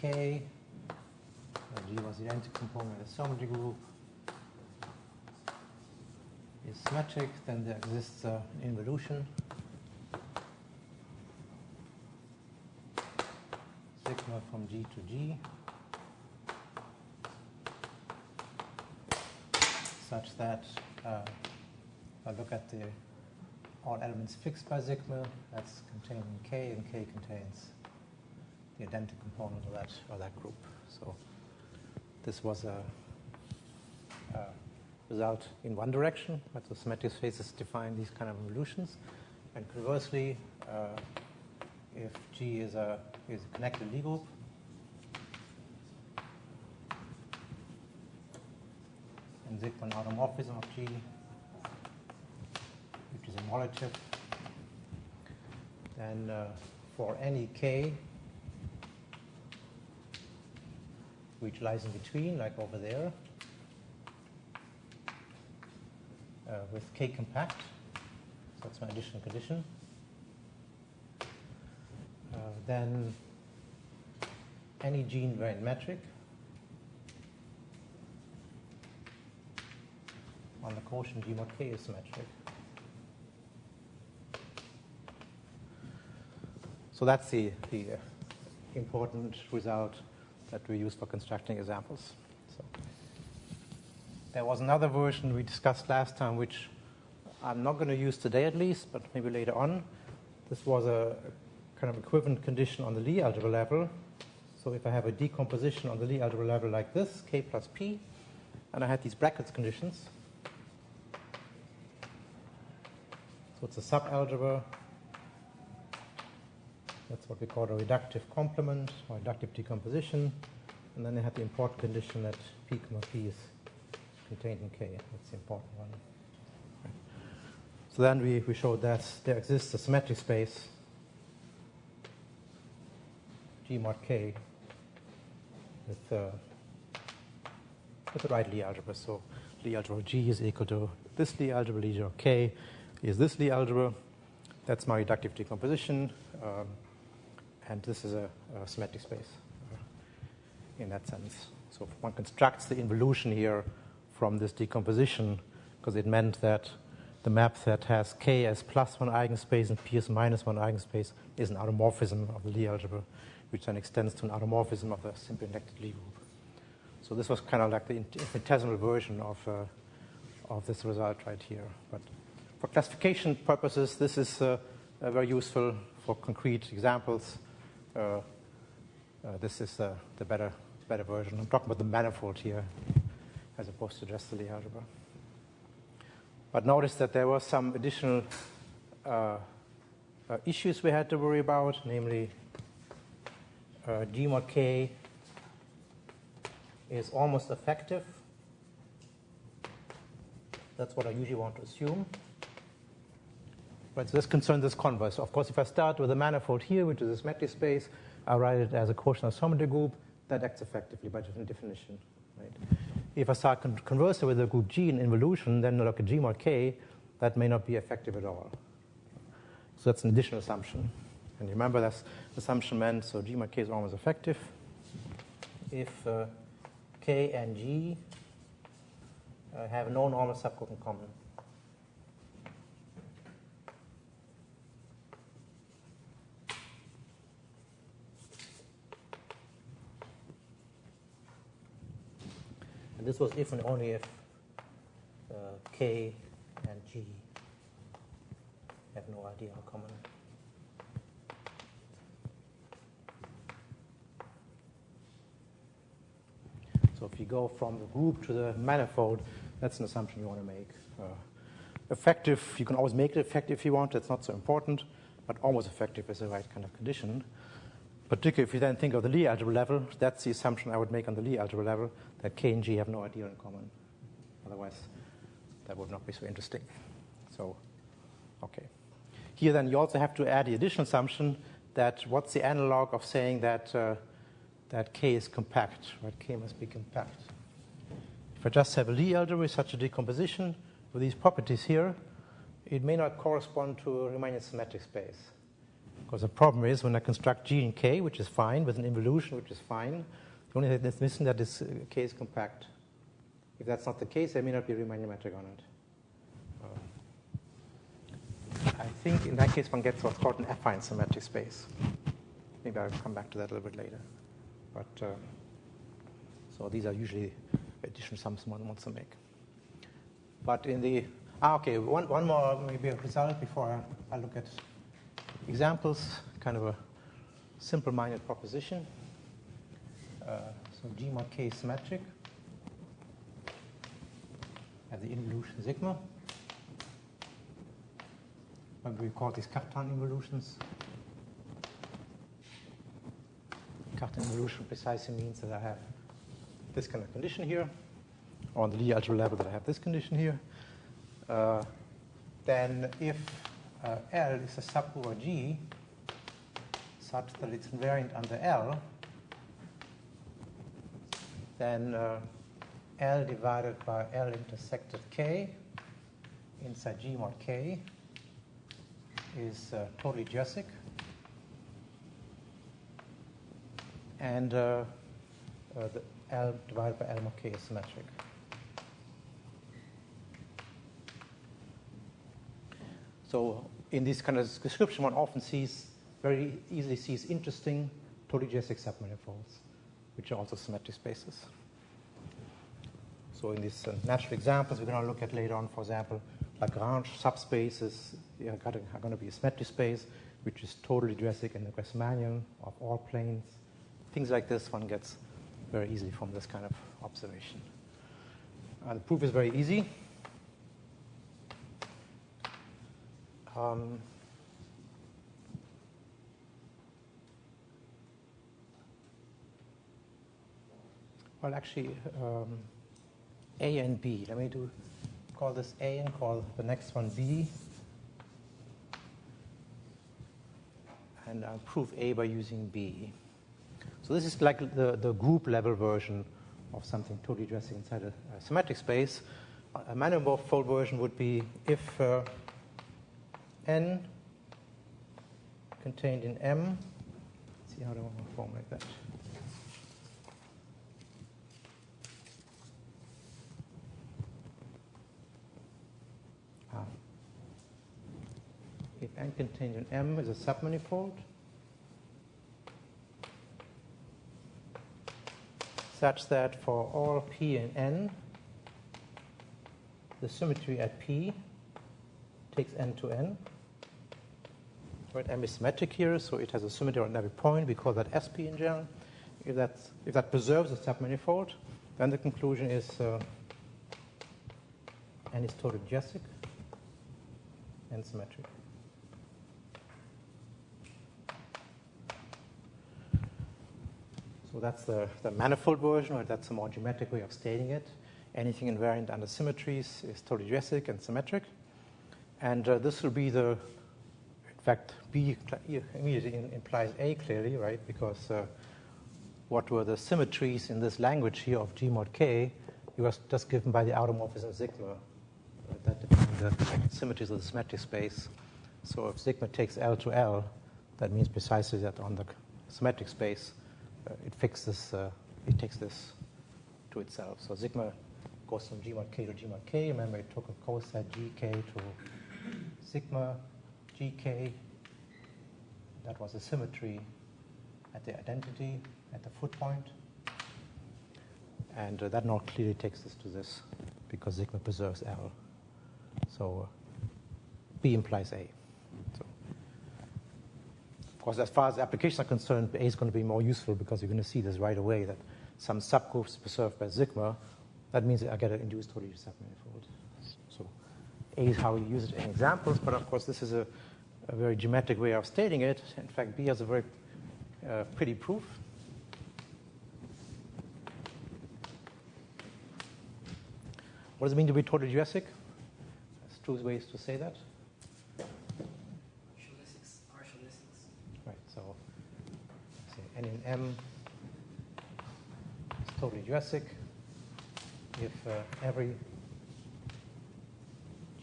K, G was the identity component of the symmetry group, is symmetric, then there exists an involution sigma from G to G such that if I look at the all elements fixed by sigma, that's contained in K, and K contains the identity component of that group. So this was a result in one direction, but the symmetric spaces define these kind of evolutions. And conversely, if G is a connected Lie group, and sigma an automorphism of G, which is immolative, then for any K which lies in between, like over there, with K compact, so that's my additional condition, then any G invariant metric on the quotient G mod K is symmetric. So that's the important result that we use for constructing examples. So there was another version we discussed last time, which I'm not going to use today at least, but maybe later on. This was a kind of equivalent condition on the Lie algebra level. So if I have a decomposition on the Lie algebra level like this, K plus P, and I had these brackets conditions. So it's a subalgebra. That's what we call a reductive complement or reductive decomposition. And then I had the important condition that P comma P is contained in K. That's the important one. Right. So then we showed that there exists a symmetric space G mod K with the right Lie algebra. So Lie algebra G is equal to this Lie algebra, Lie algebra K is this Lie algebra. That's my reductive decomposition. And this is a symmetric space in that sense. So one constructs the involution here from this decomposition because it meant that the map that has K as plus one eigenspace and P as minus one eigenspace is an automorphism of the Lie algebra, which then extends to an automorphism of a simply injected Lie group. So this was kind of like the infinitesimal version of this result right here. But for classification purposes, this is very useful for concrete examples. This is the better version. I'm talking about the manifold here as opposed to just the Lie algebra. But notice that there were some additional issues we had to worry about, namely G mod K is almost effective. That's what I usually want to assume. Right, so this concerns this converse. Of course, if I start with a manifold here, which is a symmetric space, I write it as a quotient of symmetry group. That acts effectively by definition. Right? If I start conversing with a group G in involution, then look at G mod K, that may not be effective at all. So that's an additional assumption. And remember, that assumption meant so G mod K is almost effective if K and G have no normal subgroup in common. And this was if and only if K and G have no idea in common. So if you go from the group to the manifold, that's an assumption you want to make. Effective, you can always make it effective if you want. That's not so important. But almost effective is the right kind of condition. Particularly if you then think of the Lie algebra level, that's the assumption I would make on the Lie algebra level, that K and G have no idea in common. Otherwise, that would not be so interesting. So, okay. Here then you also have to add the additional assumption that what's the analog of saying that that K is compact, right? K must be compact. If I just have a Lie algebra with such a decomposition with these properties here, it may not correspond to a Riemannian symmetric space. Because the problem is when I construct G and K, which is fine, with an involution, which is fine, the only thing that's missing that this K is compact. If that's not the case, there may not be a Riemann geometric on it. I think in that case one gets what's called an affine symmetric space. Maybe I'll come back to that a little bit later. But so these are usually additional sums one wants to make. But in the one more maybe a result before I look at examples. Kind of a simple-minded proposition. So G mod K is symmetric at the involution sigma. What we call these Cartan involutions. Cartan involution precisely means that I have this kind of condition here, or on the Lie algebra level that I have this condition here. Then if L is a sub over G such that it's invariant under L, then L divided by L intersected K inside G mod K is totally geodesic. And the L divided by L mod K is symmetric. So in this kind of description, one often very easily sees interesting totally geodesic submanifolds, which are also symmetric spaces. So in these natural examples we're going to look at later on, for example, Lagrange subspaces are going to be a symmetric space, which is totally geodesic in the Grassmannian of all planes. Things like this one gets very easily from this kind of observation. The proof is very easy. Well, actually, A and B. Let me call this A and call the next one B. And I'll prove A by using B. So this is like the group level version of something totally geodesic inside a symmetric space. A manifold version would be if N contained in M. Let's see how do I want to formulate that. If N contained in M is a submanifold such that for all P in N, the symmetry at P takes N to N. Right, M is symmetric here, so it has a symmetry on every point. We call that SP in general. If that preserves a submanifold, then the conclusion is N is totally geodesic and symmetric. So that's the manifold version, or that's a more geometric way of stating it. Anything invariant under symmetries is totally geodesic and symmetric. And this will be in fact, B immediately implies A clearly, right? Because what were the symmetries in this language here of G mod K? It was just given by the automorphism sigma. That defined the symmetries of the symmetric space. So if sigma takes L to L, that means precisely that on the symmetric space, it takes this to itself. So sigma goes from G mod K to G mod K. Remember, it took a coset GK to sigma GK. That was a symmetry at the identity at the foot point. And that now clearly takes us to this because sigma preserves L. So B implies A. So, of course, as far as the applications are concerned, A is going to be more useful because you're going to see this right away that some subgroups preserved by sigma, that means I get an induced totally submanifold. So A is how we use it in examples, but of course this is a very geometric way of stating it. In fact, B has a very pretty proof. What does it mean to be totally geodesic? There's two ways to say that. Right, so say N in M is totally geodesic if every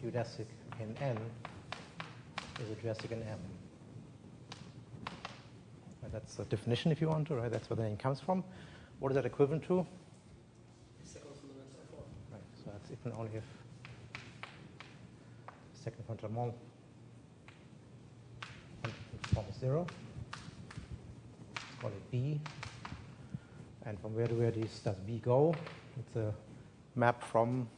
geodesic in N is a geodesic in M. That's the definition if you want to, right? That's where the name comes from. What is that equivalent to? The second fundamental form. Right, so that's if and only if second fundamental form is 0. Let's call it B. And from where to where does B go? It's a map from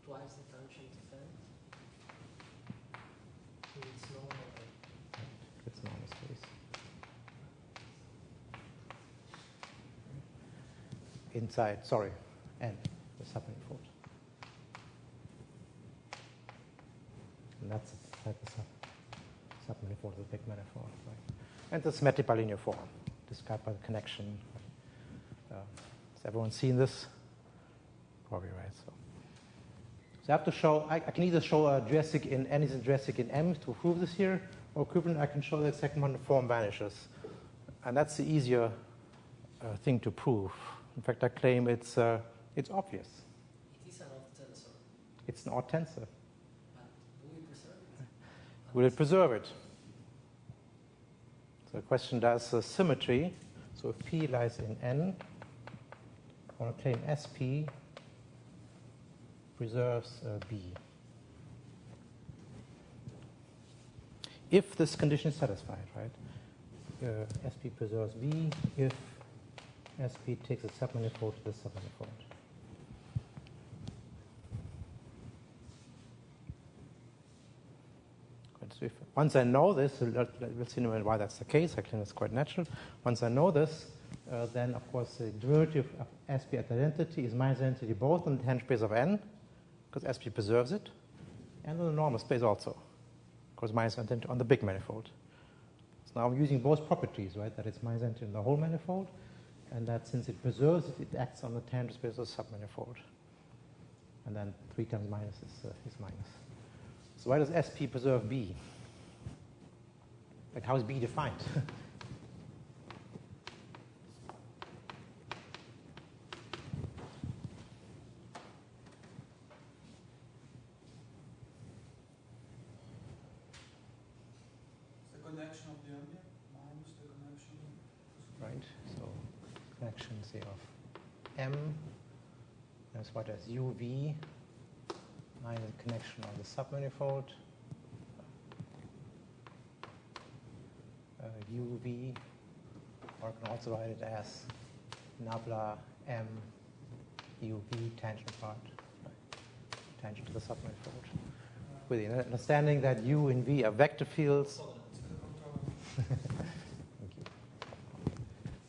Twice the tangent of n. It's normal. its normal space. Inside, sorry, N, the submanifold. And that's the submanifold of the big manifold. Right? And the symmetric bilinear form, described by the connection. Has everyone seen this? Probably right. So I have to show, I can either show a geodesic in N is geodesic in M to prove this here, or equivalent, I can show that second one form vanishes. And that's the easier thing to prove. In fact, I claim it's obvious. It is an odd tensor. It's an odd tensor. But do we preserve it? Will it preserve it? So the question does symmetry. So if P lies in N, I want to claim SP preserves B. If this condition is satisfied, right? SP preserves B if SP takes a submanifold to the submanifold. So once I know this, we'll see in a minute why that's the case. I think it's quite natural. Once I know this, then of course the derivative of SP at identity is minus identity both on the tangent space of N, because SP preserves it, and on the normal space also, because minus identity on the big manifold. So now I'm using both properties, right? That it's minus identity in the whole manifold, and that since it preserves it, it acts on the tangent space of the submanifold. And then 3 times minus is minus. So why does SP preserve B? Like, how is B defined? The connection of the ambient minus the connection. Right. So connection, say, of M. That's what as UV minus connection on the submanifold. UV, or I can also write it as nabla M UV tangent part, right? Tangent to the submanifold. With the understanding that U and V are vector fields. Thank you.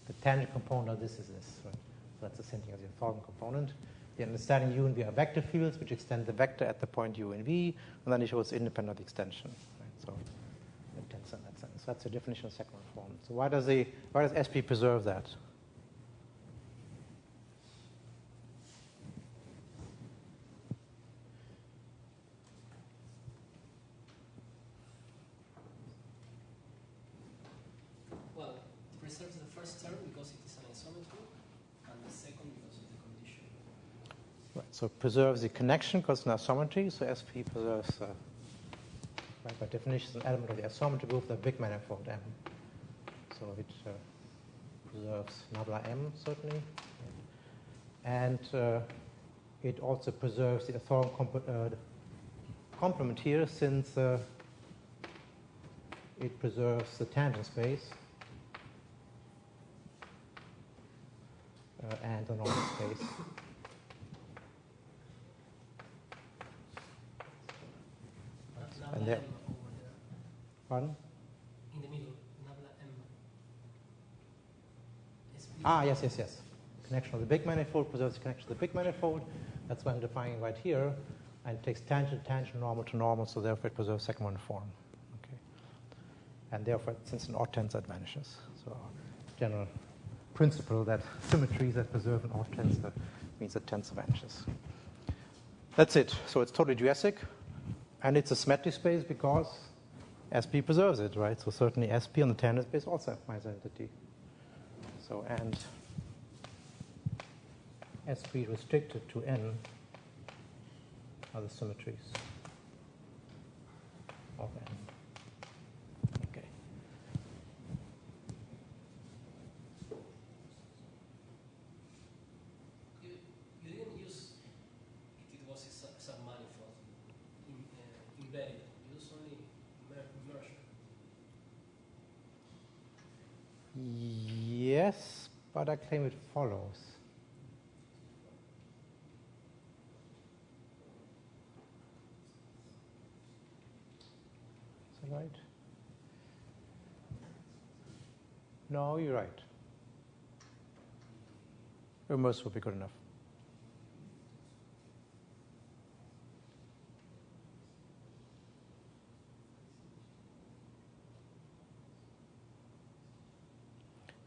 The tangent component of this is this, right? So that's the same thing as the orthogonal component. The understanding U and V are vector fields which extend the vector at the point U and V, and then it shows independent of the extension. Right? So the tensor in that sense. So that's the definition of second order form. So why does SP preserve that? Well, it preserves the first term because it is an isometry, and the second because of the condition. Right, so it preserves the connection because it's an isometry. So SP preserves, right, by definition, an element of the isometry group, the big manifold M. So it preserves nabla M, certainly. And it also preserves the orthogonal complement here, since it preserves the tangent space and the normal space. And Nabla then, M over there. pardon? In the middle, nabla M. Ah, yes. Connection of the big manifold preserves the connection of the big manifold. That's what I'm defining right here. And it takes tangent, normal to normal, so therefore it preserves second order form. Okay. And therefore, since an odd tensor, it vanishes. So general principle that symmetries that preserve an odd tensor means that tensor vanishes. That's it. So it's totally geodesic, and it's a symmetric space because SP preserves it, right? So certainly SP on the tangent space also has minus identity. So, and SP restricted to N are the symmetries of N. Okay. Yes, but I claim it follows. Is that right? No, you're right. Immerse would be good enough.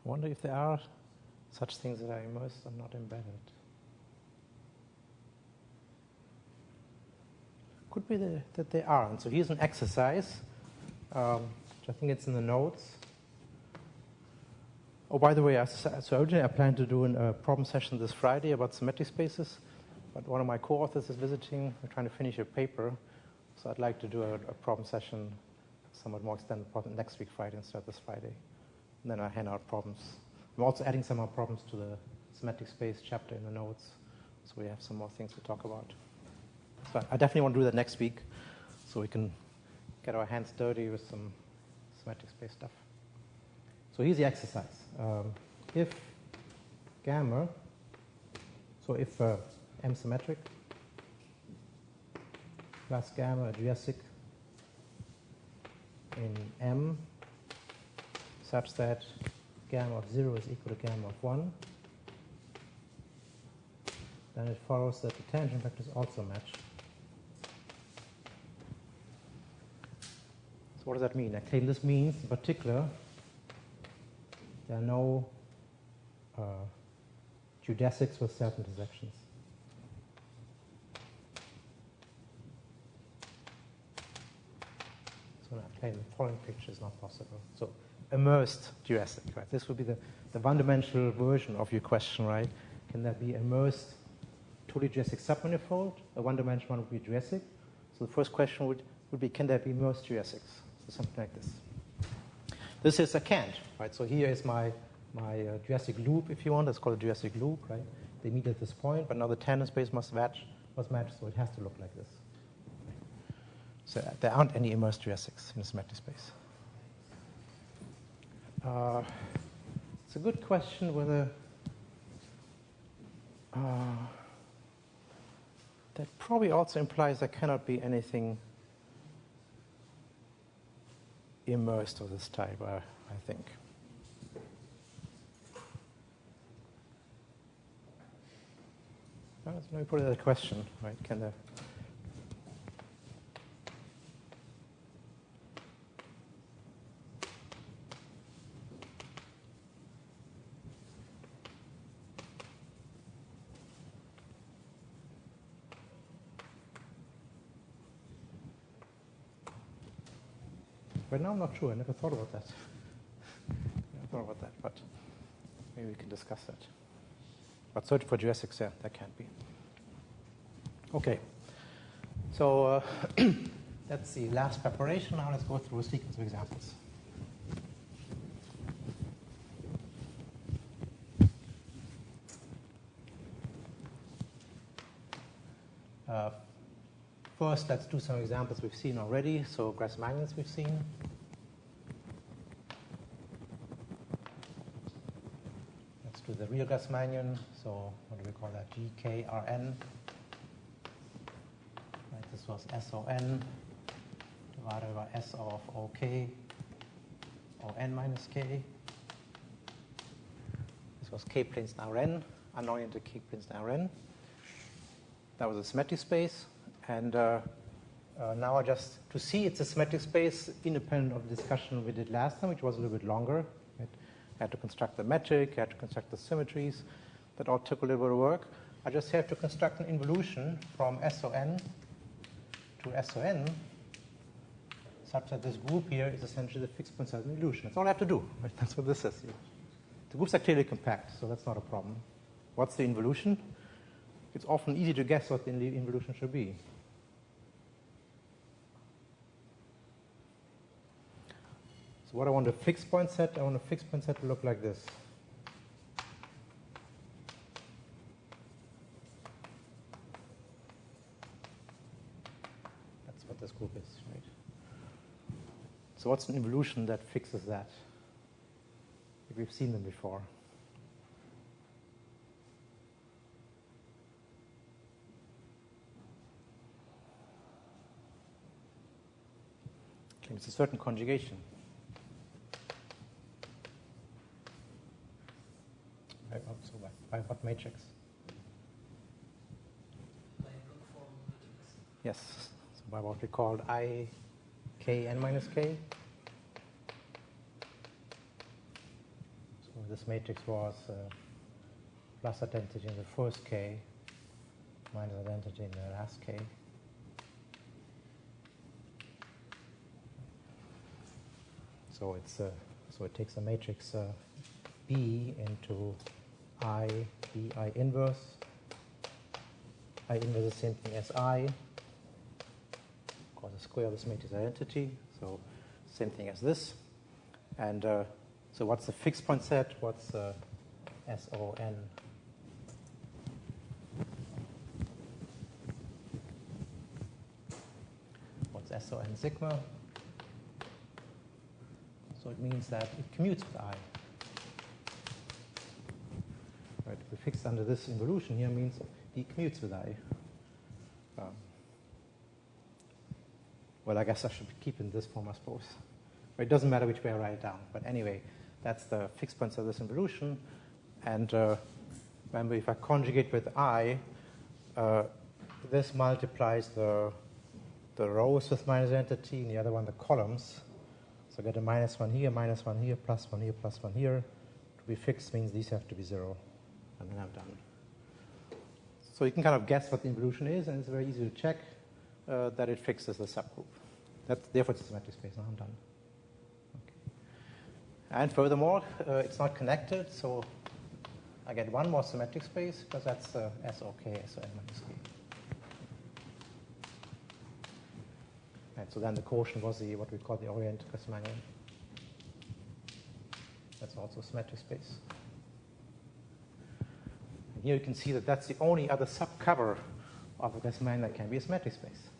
I wonder if there are such things that are immersed or not embedded. Could be that they aren't. So here's an exercise, which I think it's in the notes. Oh, by the way, so originally I planned to do a problem session this Friday about symmetric spaces, but one of my co-authors is visiting. We're trying to finish a paper, so I'd like to do a problem session, somewhat more extended problem, next week Friday instead of this Friday. And then I hand out problems. I'm also adding some more problems to the symmetric space chapter in the notes, so we have some more things to talk about. So I definitely want to do that next week, so we can get our hands dirty with some symmetric space stuff. So here's the exercise. If gamma, so if M symmetric plus gamma geodesic in M such that gamma of 0 is equal to gamma of 1, then it follows that the tangent vectors also match. So what does that mean? I claim this means, in particular, there are no geodesics with self-intersections. So I claim the following picture is not possible. So immersed geodesic, right? This would be the one-dimensional version of your question, right? Can there be immersed totally geodesic submanifold? A one-dimensional one would be geodesic. So the first question would be, can there be immersed geodesics? So something like this. This is a can't, right? So here is my geodesic loop, if you want. It's called a geodesic loop, right? They meet at this point, but now the tangent space must match, so it has to look like this. So there aren't any immersed geodesics in the symmetric space. It's a good question whether that probably also implies there cannot be anything immersed of this type, I think. Well, let me put it as a question, right? Can there... But now I'm not sure. I never thought about that. But maybe we can discuss that. But search for geodesics, yeah, that can't be. Okay. So that's the last preparation. Now let's go through a sequence of examples. First, let's do some examples we've seen already. So Grassmannians we've seen. Let's do the real Grassmannian. So what do we call that? GKRN. Right, this was SON divided by S of OK, ON minus K. This was K-planes now Rn, unoriented K-planes now Rn. That was a symmetric space. And now to see it's a symmetric space independent of the discussion we did last time, which was a little bit longer. Right? I had to construct the metric, I had to construct the symmetries. That all took a little bit of work. I just have to construct an involution from SON to SON such that this group here is essentially the fixed point size involution. That's all I have to do. Right? That's what this is. The groups are clearly compact, so that's not a problem. What's the involution? It's often easy to guess what the involution should be. So what I want a fixed point set, I want a fixed point set to look like this. That's what this group is, right? So what's an involution that fixes that? if we've seen them before. Okay, it's a certain conjugation. By what matrix? By block form matrix. Yes, so by what we called I, k, n minus k. So this matrix was plus identity in the first k, minus identity in the last k. So it's so it takes the matrix B into I, B, I inverse. I inverse is the same thing as I, because the square of this matrix identity. So same thing as this. And so what's the fixed point set? What's SON? What's SON sigma? So it means that it commutes with I. Right, the fixed under this involution here means he commutes with I. Well, I guess I should keep in this form, I suppose. But it doesn't matter which way I write it down. But anyway, that's the fixed points of this involution. And remember, if I conjugate with I, this multiplies the rows with minus identity, and the other one the columns. So I get a -1 here, -1 here, +1 here, +1 here. To be fixed means these have to be 0. And then I'm done. So you can kind of guess what the involution is, and it's very easy to check that it fixes the subgroup. Therefore, it's a symmetric space. Now I'm done. Okay. And furthermore, it's not connected, so I get one more symmetric space, because that's SOK, SON minus K. And so then the quotient was what we call the oriented Grassmannian. That's also a symmetric space. And here you can see that that's the only other subcover of a Grassmannian that can be a symmetric space,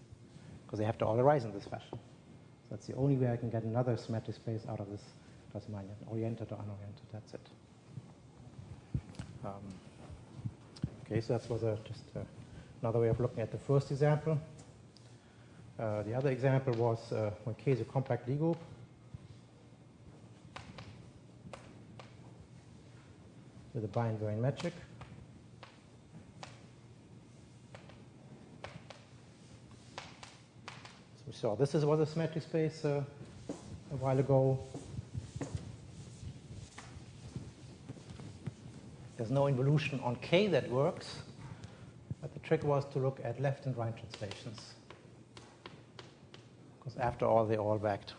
because they have to all arise in this fashion. So that's the only way I can get another symmetric space out of this Grassmannian, oriented or unoriented. That's it. Okay, so that was just another way of looking at the first example. The other example was when K is a compact Lie group. With a bi-invariant metric. So we saw this was a symmetric space a while ago. There's no involution on K that works, but the trick was to look at left and right translations. Because after all, they all act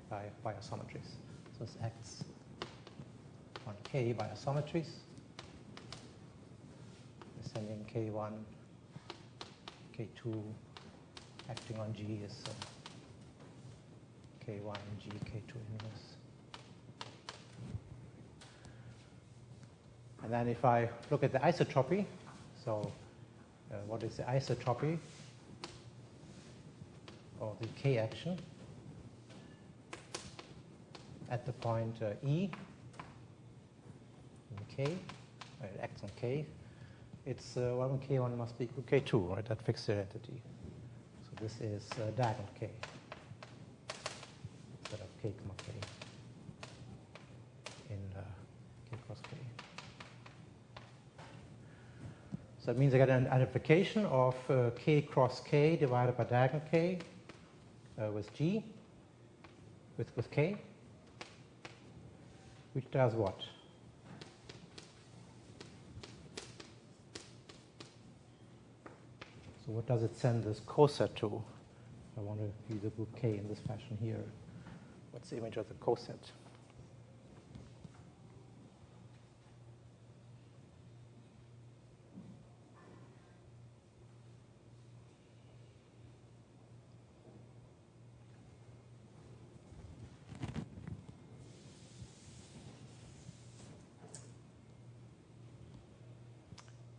by isometries. So this acts on K by isometries. Descending K1, K2, acting on G is K1, G, K2 inverse. And then if I look at the isotropy, so what is the isotropy of the K action at the point E in K, it acts on K, it's well, K1 must be equal to K2, right? That fixed identity. So this is diagonal K instead of K comma K in K cross K. So that means I get an identification of K cross K divided by diagonal K with G, with K, which does what? So what does it send this coset to? I want to view the group K in this fashion here. What's the image of the coset?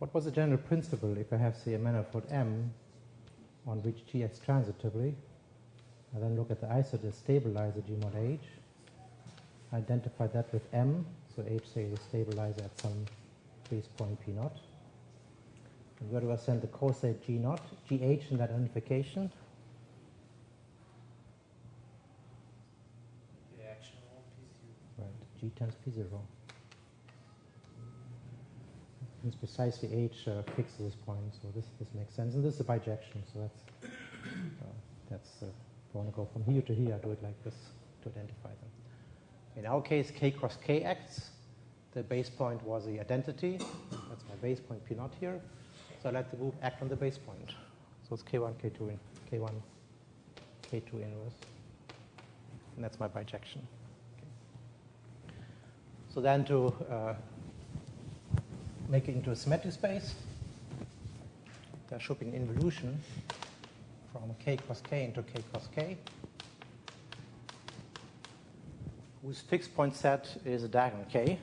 What was the general principle if I have, say, a manifold M on which G acts transitively? I then look at the isodist stabilizer G mod H. identify that with M. So H, say, is a stabilizer at some base point P naught. And where do I send the cosine G naught, GH in that identification? The action on P0. Right, G times P0. Since precisely H fixes this point, so this makes sense. And this is a bijection, so that's if I want to go from here to here, I do it like this to identify them. In our case, K cross K acts. The base point was the identity. That's my base point P naught here. So I let the group act on the base point. So it's K1, K2, K1, K2 inverse. And that's my bijection. Okay. So then to make it into a symmetric space, there should be an involution from K cross K into K cross K, whose fixed point set is a diagonal K.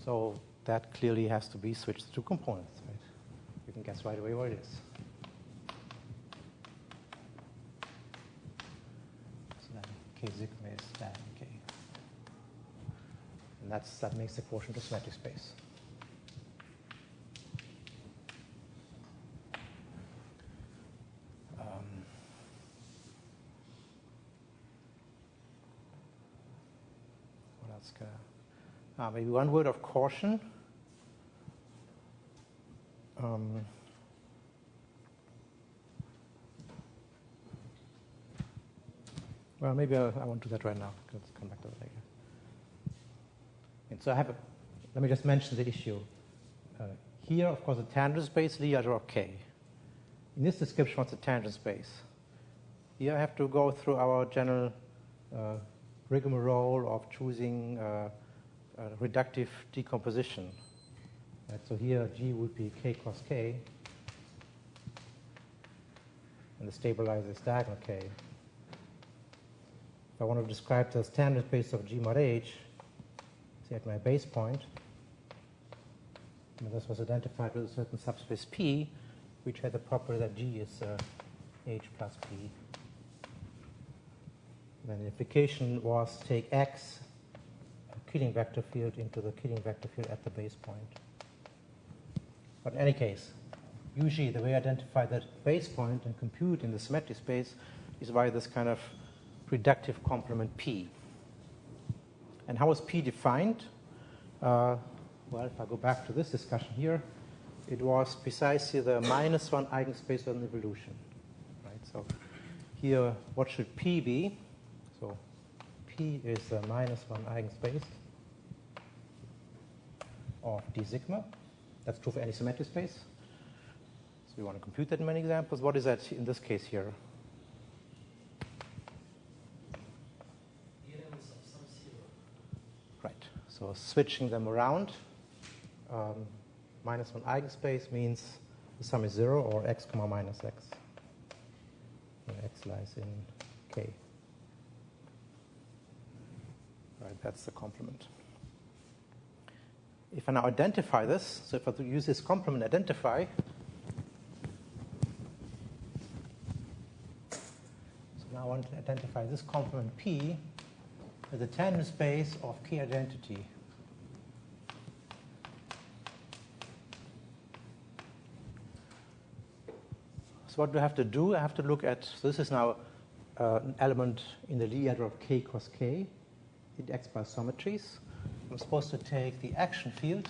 So that clearly has to be switched to two components, right? You can guess right away what it is. So then K sigma is diagonal K. And that makes the quotient a symmetric space. What else can I? Maybe one word of caution. Well, maybe I won't do that right now. Let's come back to that later. And so let me just mention the issue. Here, of course, the tangent space, Lie algebra of K. In this description, what's a tangent space? Here I have to go through our general rigmarole of choosing reductive decomposition. Right, so here G would be K cross K, and the stabilizer is diagonal K. If I want to describe the tangent space of G mod H, say at my base point, and this was identified with a certain subspace P, which had the property that G is H plus P. Then the implication was take X, a Killing vector field, into the Killing vector field at the base point. But in any case, usually the way I identify that base point and compute in the symmetric space is by this kind of reductive complement P. And how is P defined? Well, if I go back to this discussion here, it was precisely the -1 eigenspace of an evolution. Right? So here, what should P be? So P is the -1 eigenspace of d sigma. That's true for any symmetric space. So we want to compute that in many examples. What is that in this case here? The elements of some zero. Right. So switching them around, -1 eigenspace means the sum is 0 or x comma minus x. And x lies in K. Right, that's the complement. If I now identify this, so if I use this complement identify, so now I want to identify this complement P as a tangent space of K identity. So what do I have to do? I have to look at, so this is now an element in the Lie algebra of K cross K. It acts by symmetries. I'm supposed to take the action field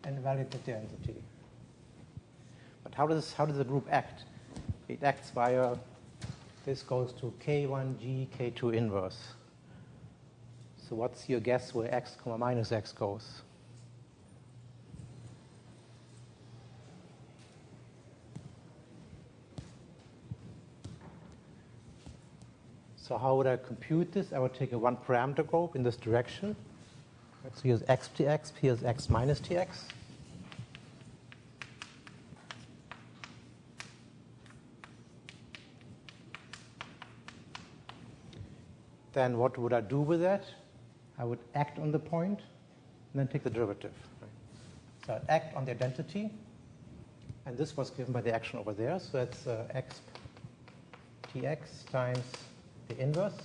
and evaluate the density. But how does the group act? It acts via, this goes to K1G, K2 inverse. So what's your guess where x comma minus x goes? So how would I compute this? I would take a one-parameter group in this direction. So here's x tx, here's x minus tx. Then what would I do with that? I would act on the point and then take the derivative. Right? So I'd act on the identity, and this was given by the action over there. So that's x tx times the inverse.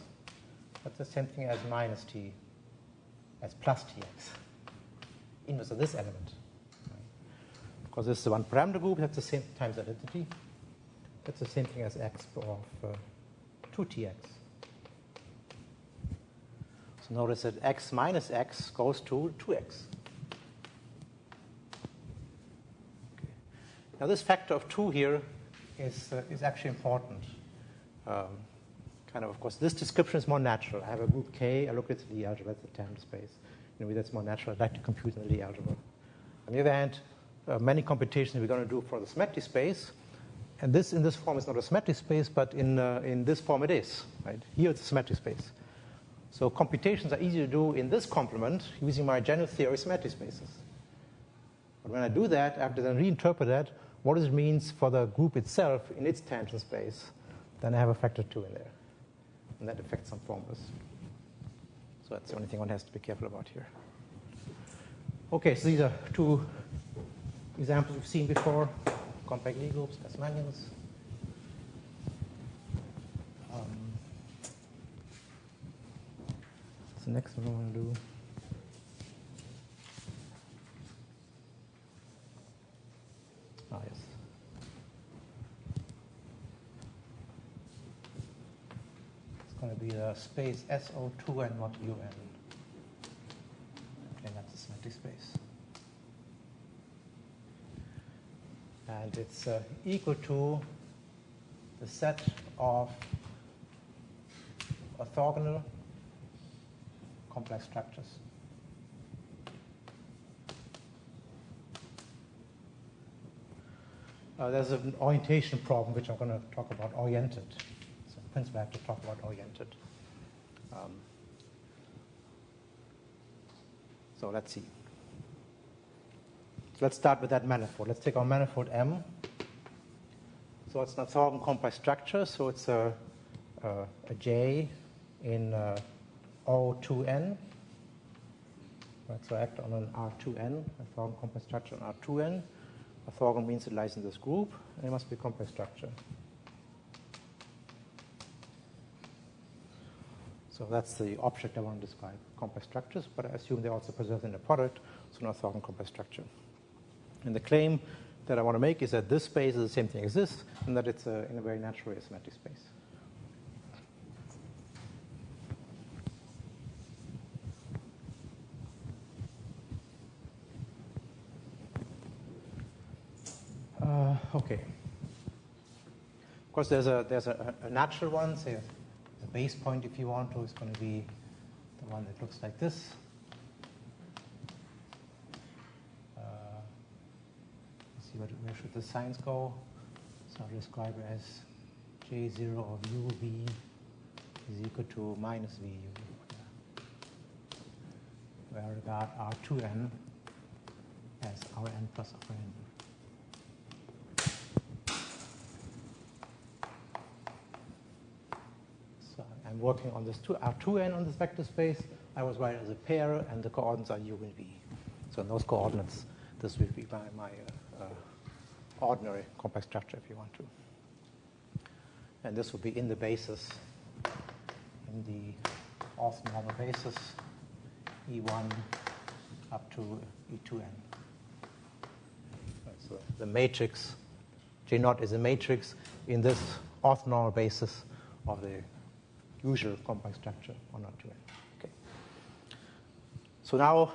That's the same thing as minus t, as plus tx, inverse of this element. Because this is the one parameter group, that's the same times identity. That's the same thing as x of 2tx. So notice that x minus x goes to 2x. Okay. Now this factor of 2 here is actually important. Of course, this description is more natural. I have a group K, I look at the Lie algebra, that's the tangent space. In a way that's more natural. I'd like to compute in the Lie algebra. On the other hand, many computations we're going to do for the symmetric space, and this in this form is not a symmetric space, but in this form it is. Right? Here it's a symmetric space. So computations are easy to do in this complement using my general theory symmetric spaces. But when I do that, I have to then reinterpret that, what it means for the group itself in its tangent space. Then I have a factor 2 in there. And that affects some formulas. So that's the only thing one has to be careful about here. Okay, so these are two examples we've seen before. Compact Lie groups, Tasmanians. What's the next one I want to do? Ah, yes. It's going to be the space SO2n not UN. Okay, that's a symmetric space. And it's equal to the set of orthogonal complex structures. There's an orientation problem which I'm going to talk about, oriented. So in principle I have to talk about oriented. So let's see. So let's start with that manifold. Let's take our manifold M. So it's an orthogonal complex structure. So it's a J in O2n. Right, so act on an R2n, orthogonal complex structure on R2n. Orthogonal means it lies in this group, and it must be a complex structure. So that's the object I want to describe, complex structures, but I assume they're also preserved in the product, so an orthogonal complex structure. And the claim that I want to make is that this space is the same thing as this, and that it's in a very natural symmetric space. Okay. Of course, there's a natural one. Say the base point, if you want to, is going to be the one that looks like this. Let's see, where should the signs go? So I'll describe it as J0 of UV is equal to minus VU. Where I regard R2n as Rn plus Rn. I'm working on this R2n on this vector space. I was writing as a pair, and the coordinates are U and V. So in those coordinates, this will be my ordinary complex structure, if you want to. And this will be in the basis, in the orthonormal basis, E1 up to E2n. Right, so the matrix, J0 is a matrix in this orthonormal basis of the usual complex structure on R2n. Okay. So now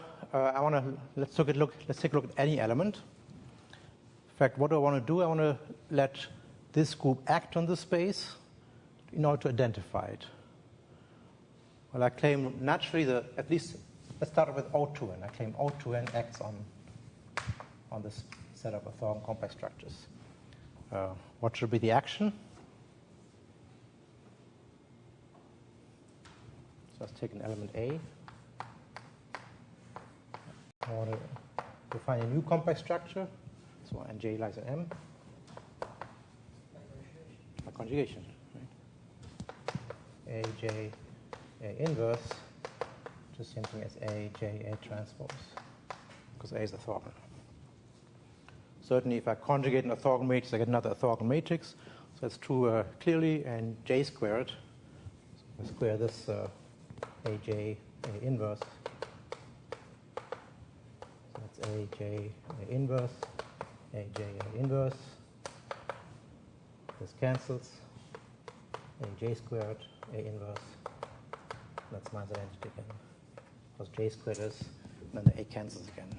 let's take a look at any element. In fact, what do I want to do? I want to let this group act on the space in order to identify it. Well, I claim naturally that at least let's start with O2n. I claim O2n acts on this set of orthogonal complex structures. What should be the action? So let's take an element A. I want to define a new complex structure. So and J lies in M. By conjugation. Right? A, J, A inverse, just same thing as A, J, A transpose, because A is orthogonal. Certainly, if I conjugate an orthogonal matrix, I get another orthogonal matrix. So that's true clearly, and J squared. So I square this AJ, A inverse. So that's AJ, A inverse, AJ, A inverse. This cancels. AJ squared, A inverse. That's minus identity again. Because J squared is, and then the A cancels again.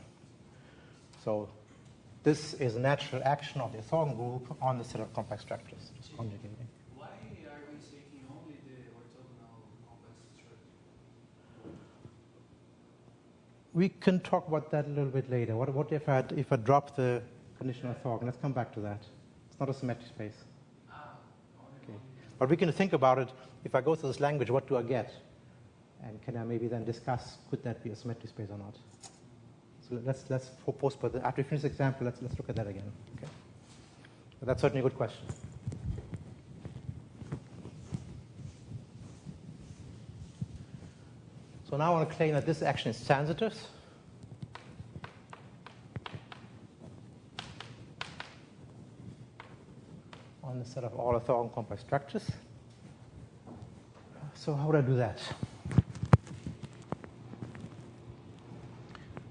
So this is a natural action of the orthogonal group on the set of complex structures, just conjugating. Why are we taking only the orthogonal complex structure? We can talk about that a little bit later. What if I drop the conditional orthogonal? Let's come back to that. It's not a symmetric space. Okay. But we can think about it. If I go through this language, what do I get? And can I maybe then discuss, could that be a symmetric space or not? So let's postpone that. After we finish the example, let's look at that again. Okay. But that's certainly a good question. So now I want to claim that this action is transitive. On the set of all orthogonal complex structures. So how would I do that?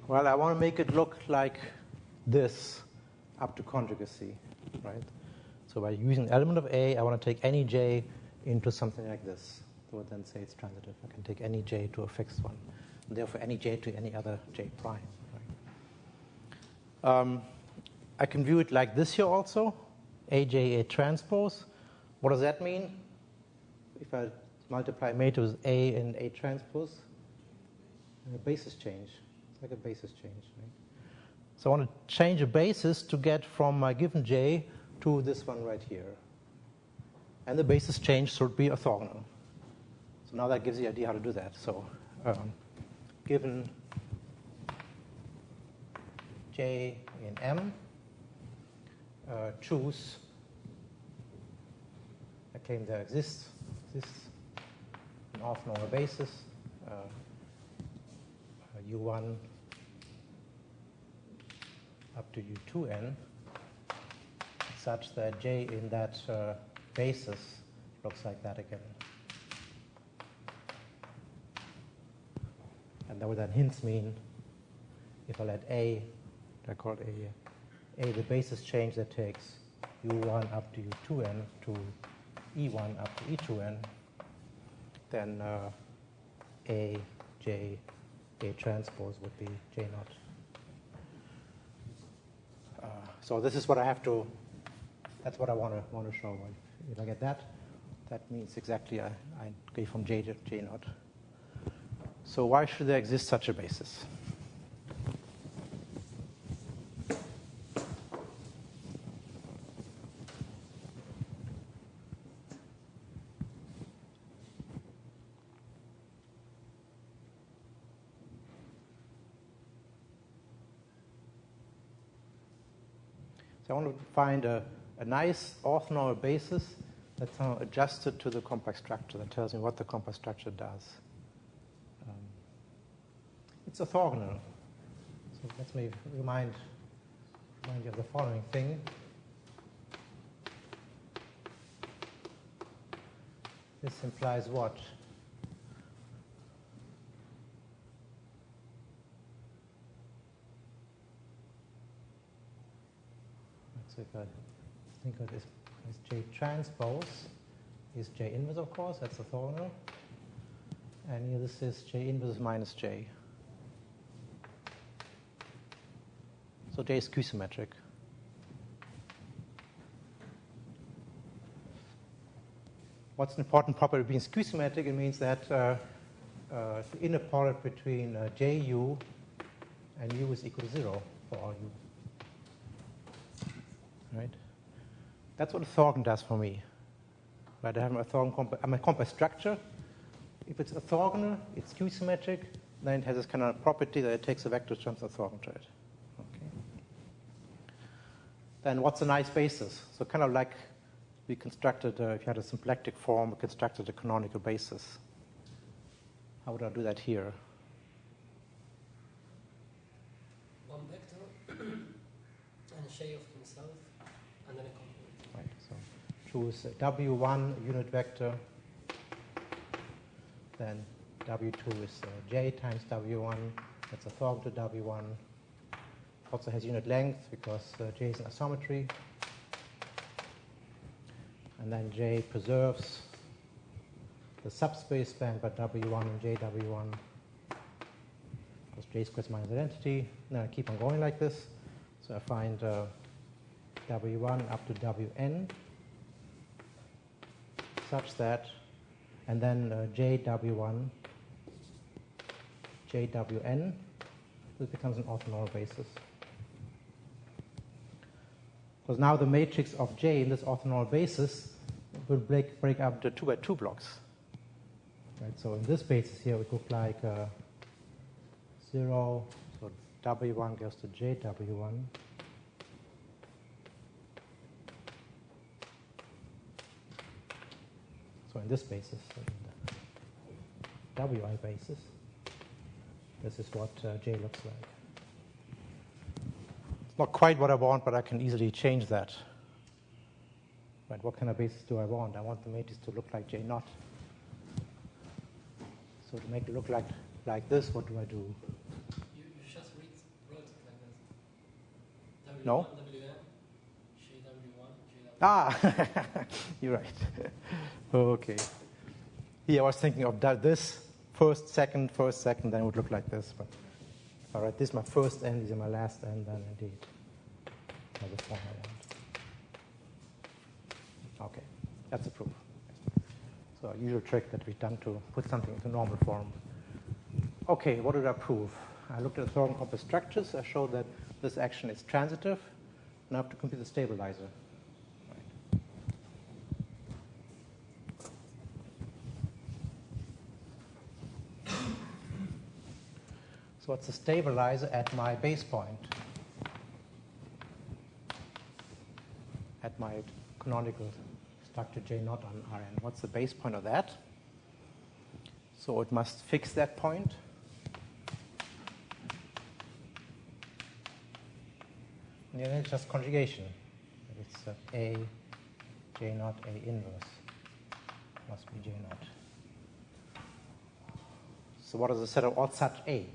Well, I want to make it look like this up to conjugacy, right? So by using an element of A, I want to take any J into something like this. So I would then say it's transitive. I can take any J to a fixed one. And therefore, any J to any other J prime. Right? I can view it like this here also. AJ, A transpose. What does that mean? If I multiply matrix with A and A transpose, a basis change. It's like a basis change, right? So I want to change a basis to get from my given J to this one right here. And the basis change should be orthogonal. So now that gives you the idea how to do that. So given J in M, choose, I claim there exists an off-normal basis, U1 up to U2n, such that J in that basis looks like that again. And that would then hence mean, if I let A, I call it A, the basis change that takes U1 up to U2n to E1 up to E2n, then A, J, A transpose would be J naught. So this is what I have to, that's what I want to show. If I get that, that means exactly I go from J to J naught. So why should there exist such a basis? So I want to find a nice orthonormal basis that's adjusted to the complex structure that tells me what the complex structure does. It's orthogonal. So let me remind you of the following thing. This implies what? So if I think of this as J transpose, is J inverse, of course, that's orthogonal. And here this is J inverse minus J. So J is skew-symmetric. What's an important property of being skew-symmetric? It means that the inner product between Ju and U is equal to 0 for all U. Right? That's what orthogonal does for me. Right? I have an orthogonal I'm a complex structure. If it's orthogonal, it's skew-symmetric, then it has this kind of property that it takes a vector terms orthogonal to it. Okay. Then what's a nice basis? So kind of like we constructed, if you had a symplectic form, we constructed a canonical basis. How would I do that here? One vector and a shade of himself, and then a complement. Right. So choose W1 unit vector, then W2 is J times W1. That's orthogonal to W1. Also has unit length because J is an isometry. And then J preserves the subspace spanned by W1 and JW1 because J squares minus identity. Then I keep on going like this. So I find W1 up to Wn such that, and then JW1, JWN, this becomes an orthonormal basis. Because now the matrix of J in this orthonormal basis will break up into 2 by 2 blocks. Right, so in this basis here, it would look like 0, so W1 goes to JW1. So in this basis, in the WI basis, this is what J looks like. It's not quite what I want, but I can easily change that. Right, what kind of basis do I want? I want the matrix to look like J naught. So to make it look like this, what do I do? You just wrote it like that. W1, No? WN, JW1, JW1. You're right. Okay. Here I was thinking of this first, second, then it would look like this. But if I write this my first n, these are my last n, then indeed that's the form I want. Okay, that's a proof. So a usual trick that we've done to put something into normal form. Okay, what did I prove? I looked at orthogonal complex structures. I showed that this action is transitive. Now I have to compute the stabilizer. So what's the stabilizer at my base point? At my canonical structure J naught on Rn. What's the base point of that? So it must fix that point. And then it's just conjugation. It's A, J naught, A inverse. Must be J naught. So what is the set of all such A?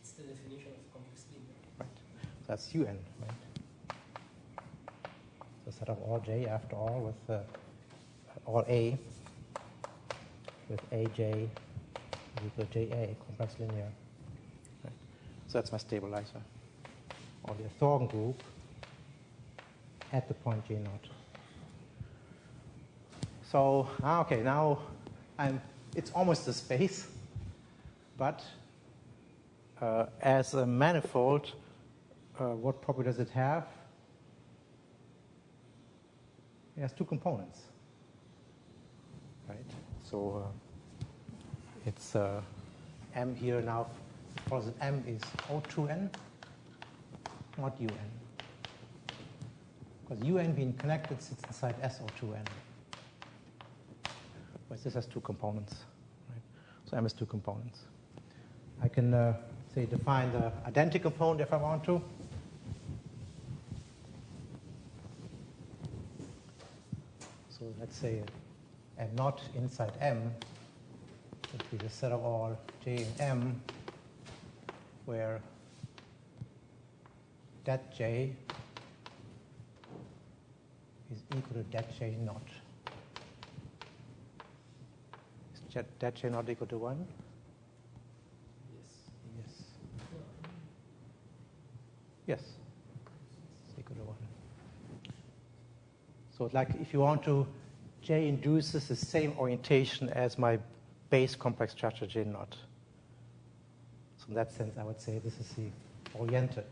It's the definition of complex linear. Right. So that's UN, right? So set of all J after all with all A with AJ equal to JA, complex linear. Right. So that's my stabilizer. Or the orthogonal group at the point J naught. So, okay, now it's almost a space, but as a manifold, what property does it have? It has two components, right? So it's M here now. Suppose M is O2N, not UN. Because UN being connected sits inside SO2N. But this has two components, right? So M has two components. I can say define the identity component if I want to. So let's say M naught inside M would be the set of all J in M where that J is equal to that J naught. Is that J not equal to 1? Yes. Yes. It's equal to 1. So like if you want to, J induces the same orientation as my base complex structure J naught. So in that sense, I would say this is the oriented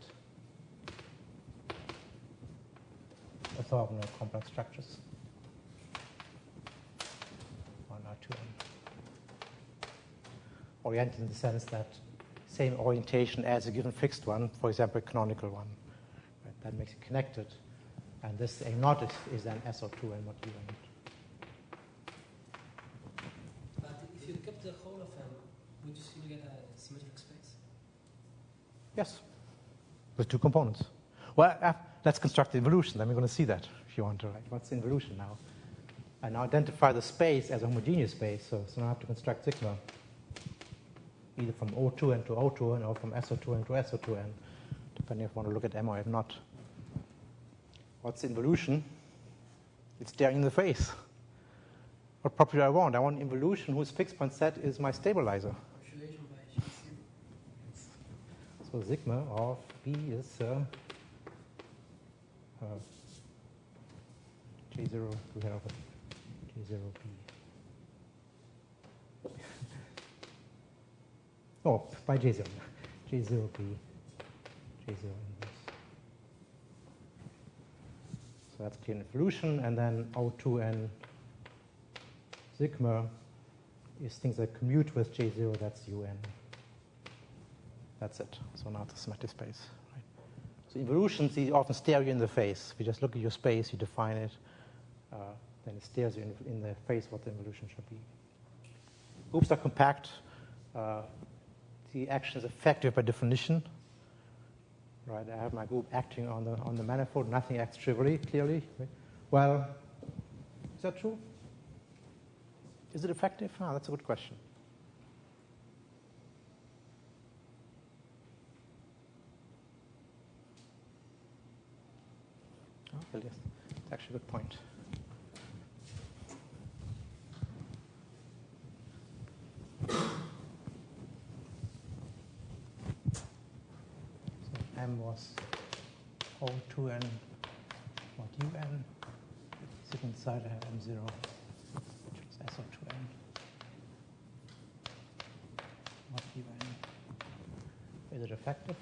orthogonal complex structures on R2N. Oriented in the sense that same orientation as a given fixed one, for example, a canonical one. Right? That makes it connected. And this A naught is then SO2 and what you want. But if you kept the whole of M, would you still get a symmetric space? Yes, with two components. Well, let's construct the involution. Then we're going to see that if you want to. Right? What's the involution now? I now identify the space as a homogeneous space, so now I have to construct sigma, either from O2n to O2n or from SO2n to SO2n, depending if I want to look at M or if not. What's involution? It's staring in the face. What property do I want? I want an involution whose fixed point set is my stabilizer. Conjugation by G0. So sigma of B is J0 to help it. J0B. Oh, by J0. J0B. J0 inverse. So that's clear involution, and then O2n sigma is things that commute with J0, that's UN. That's it. So now it's a symmetric space. Right? So involutions often stare you in the face. If you just look at your space, you define it, then it stares you in the face what the involution should be. Groups are compact. The action is effective by definition. Right? I have my group acting on the manifold. Nothing acts trivially, clearly. Right? Well, is that true? Is it effective? Ah, that's a good question. Oh, well, yes. It's actually a good point. So M was O2n mod UN. Sit inside, I have M0. SO2n. Not UN. Is it effective?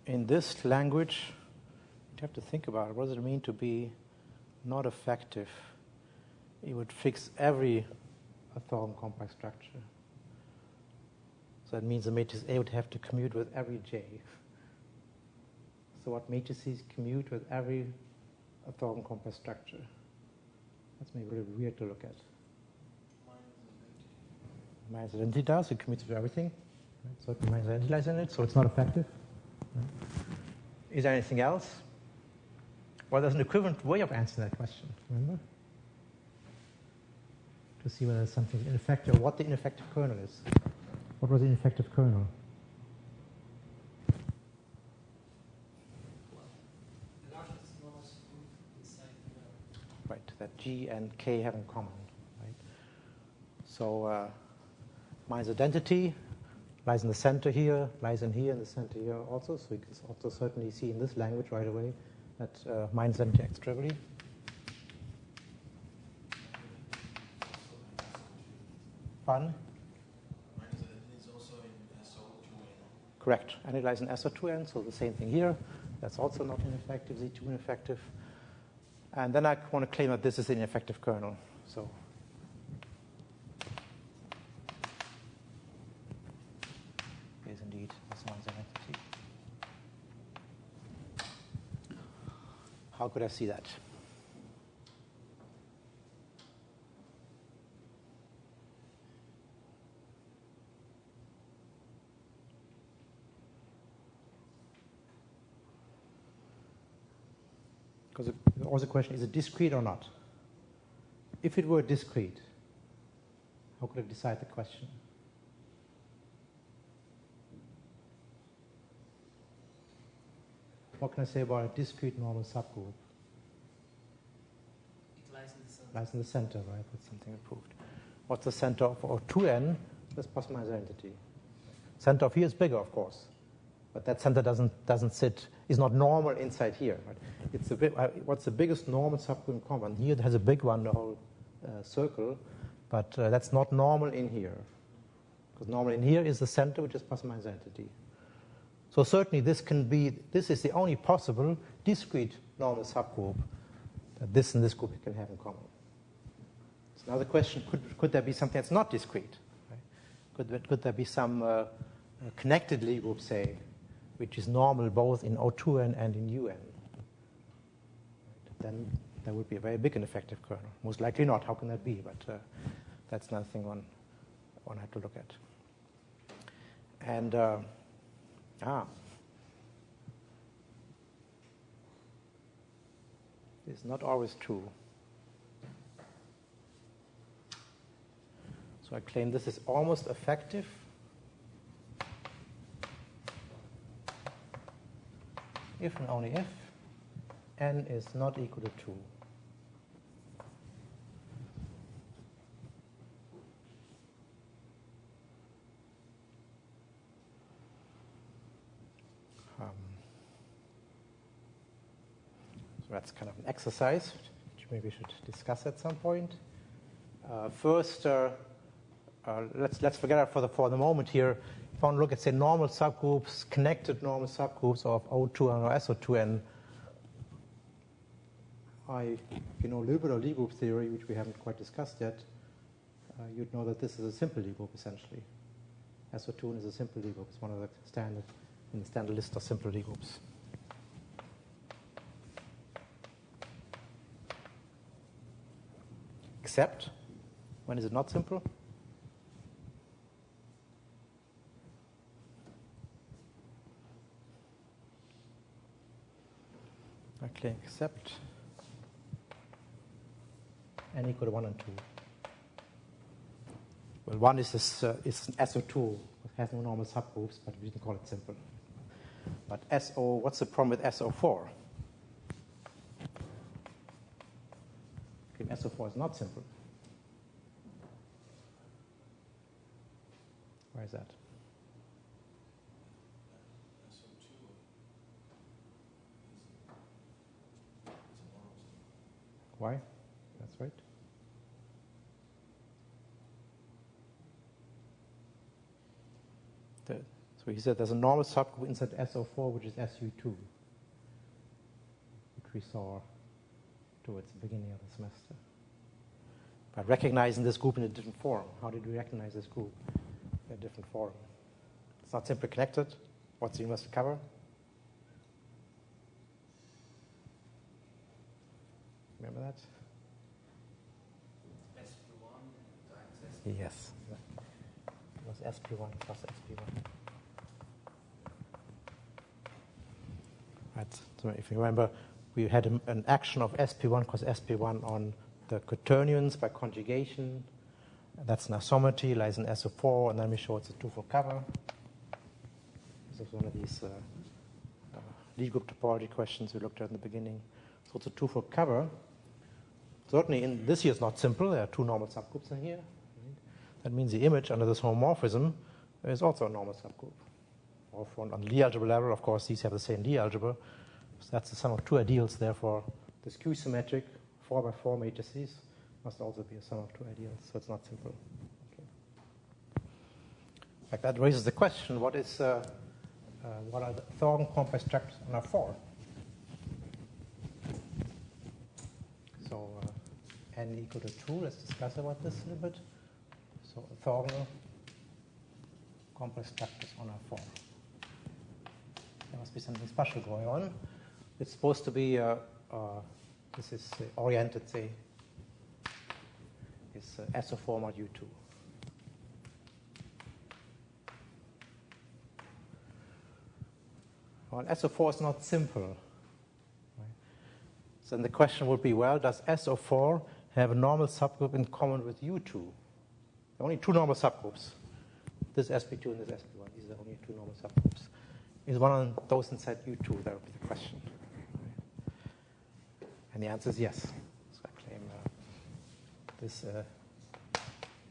In this language, you have to think about it. What does it mean to be not effective? It would fix every orthogonal complex structure. So that means the matrix A would have to commute with every J. So what matrices commute with every orthogonal complex structure? That's maybe really weird to look at. Minus identity does. It commutes with everything. Right? So it minus identity lies in it, so it's not effective. Is there anything else? Well, there's an equivalent way of answering that question, remember? To see whether something is ineffective, or what the ineffective kernel is. What was the ineffective kernel? Well, the largest smallest group inside the memory. Right, that G and K have in common. Right? So minus identity lies in the center here, lies in here, in the center here also. So you can also certainly see in this language right away that minus identity acts trivially. Pardon? Minus identity is also in SO2n. Correct. And it lies in SO2n, so the same thing here. That's also not ineffective, Z2 ineffective. And then I want to claim that this is an ineffective kernel. So indeed as minus identity. How could I see that? Because also the question, is it discrete or not? If it were discrete, how could I decide the question? What can I say about a discrete normal subgroup? It lies in the center. Lies in the center, right? That's something we proved. What's the center of O2n? That's plus minus identity. Center of here is bigger, of course, but that center doesn't sit, is not normal inside here. Right? It's a bit, what's the biggest normal subgroup in common? Here it has a big one, the whole circle, but that's not normal in here, because normal in here is the center, which is plus minus identity. So certainly this is the only possible discrete normal subgroup that this and this group can have in common. So now the question, could there be something that's not discrete? Right? Could there be some connected Lie group, say, which is normal both in O2n and in UN, then there would be a very big and effective kernel. Most likely not. How can that be? But that's another thing one had to look at. And it's not always true. So I claim this is almost effective if and only if n is not equal to 2. So that's kind of an exercise, which maybe we should discuss at some point. First, let's forget it for the moment here. If I want to look at, say, normal subgroups, connected normal subgroups of O2n or SO2n, if you know a little bit of Lie group theory, which we haven't quite discussed yet, you'd know that this is a simple Lie group, essentially. SO2n is a simple Lie group. It's one of the standard list of simple Lie groups. Except, when is it not simple? Okay, except n equal to 1 and 2. Well, 1 is this is an SO2. It has no normal subgroups, but we didn't call it simple. But SO, what's the problem with SO4? Okay, SO4 is not simple. Why is that? Why? That's right. So he said there's a normal subgroup inside SO4, which is SU2, which we saw towards the beginning of the semester. But recognizing this group in a different form. How did we recognize this group in a different form? It's not simply connected. What's the universal cover? Remember that? SP1 times SP. Yes. It was SP1 plus SP1. Right. So if you remember, we had an action of SP1 cos SP1 on the quaternions by conjugation. That's an isometry, lies in SO4, and then we show it's a twofold cover. This is one of these Lie group topology questions we looked at in the beginning. So it's a twofold cover. Certainly, in this here is not simple. There are two normal subgroups in here. Right? That means the image under this homomorphism is also a normal subgroup. Or on the Lie algebra level, of course, these have the same Lie algebra. So that's the sum of two ideals. Therefore, this Q-symmetric 4x4 matrices must also be a sum of two ideals. So it's not simple. Okay. In fact, that raises the question: what are the Thorne complex structures on R4? So n equal to 2. Let's discuss about this a little bit. So orthogonal complex structures on R4. There must be something special going on. It's supposed to be, this is oriented, say, is SO4 mod U2. Well, SO4 is not simple. Right? So then the question would be, well, does SO4 have a normal subgroup in common with U2? There are only two normal subgroups. This SP2 and this SP1. These are only two normal subgroups. Is one of those inside U2? That would be the question. And the answer is yes. So I claim this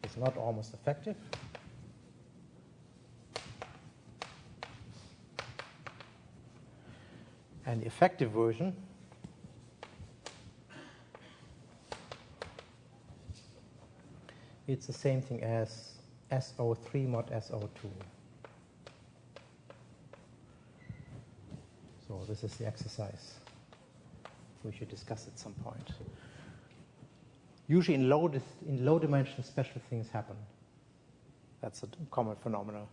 is not almost effective. And the effective version it's the same thing as SO3 mod SO2. So this is the exercise we should discuss at some point. Usually in low dimension, special things happen. That's a common phenomenon.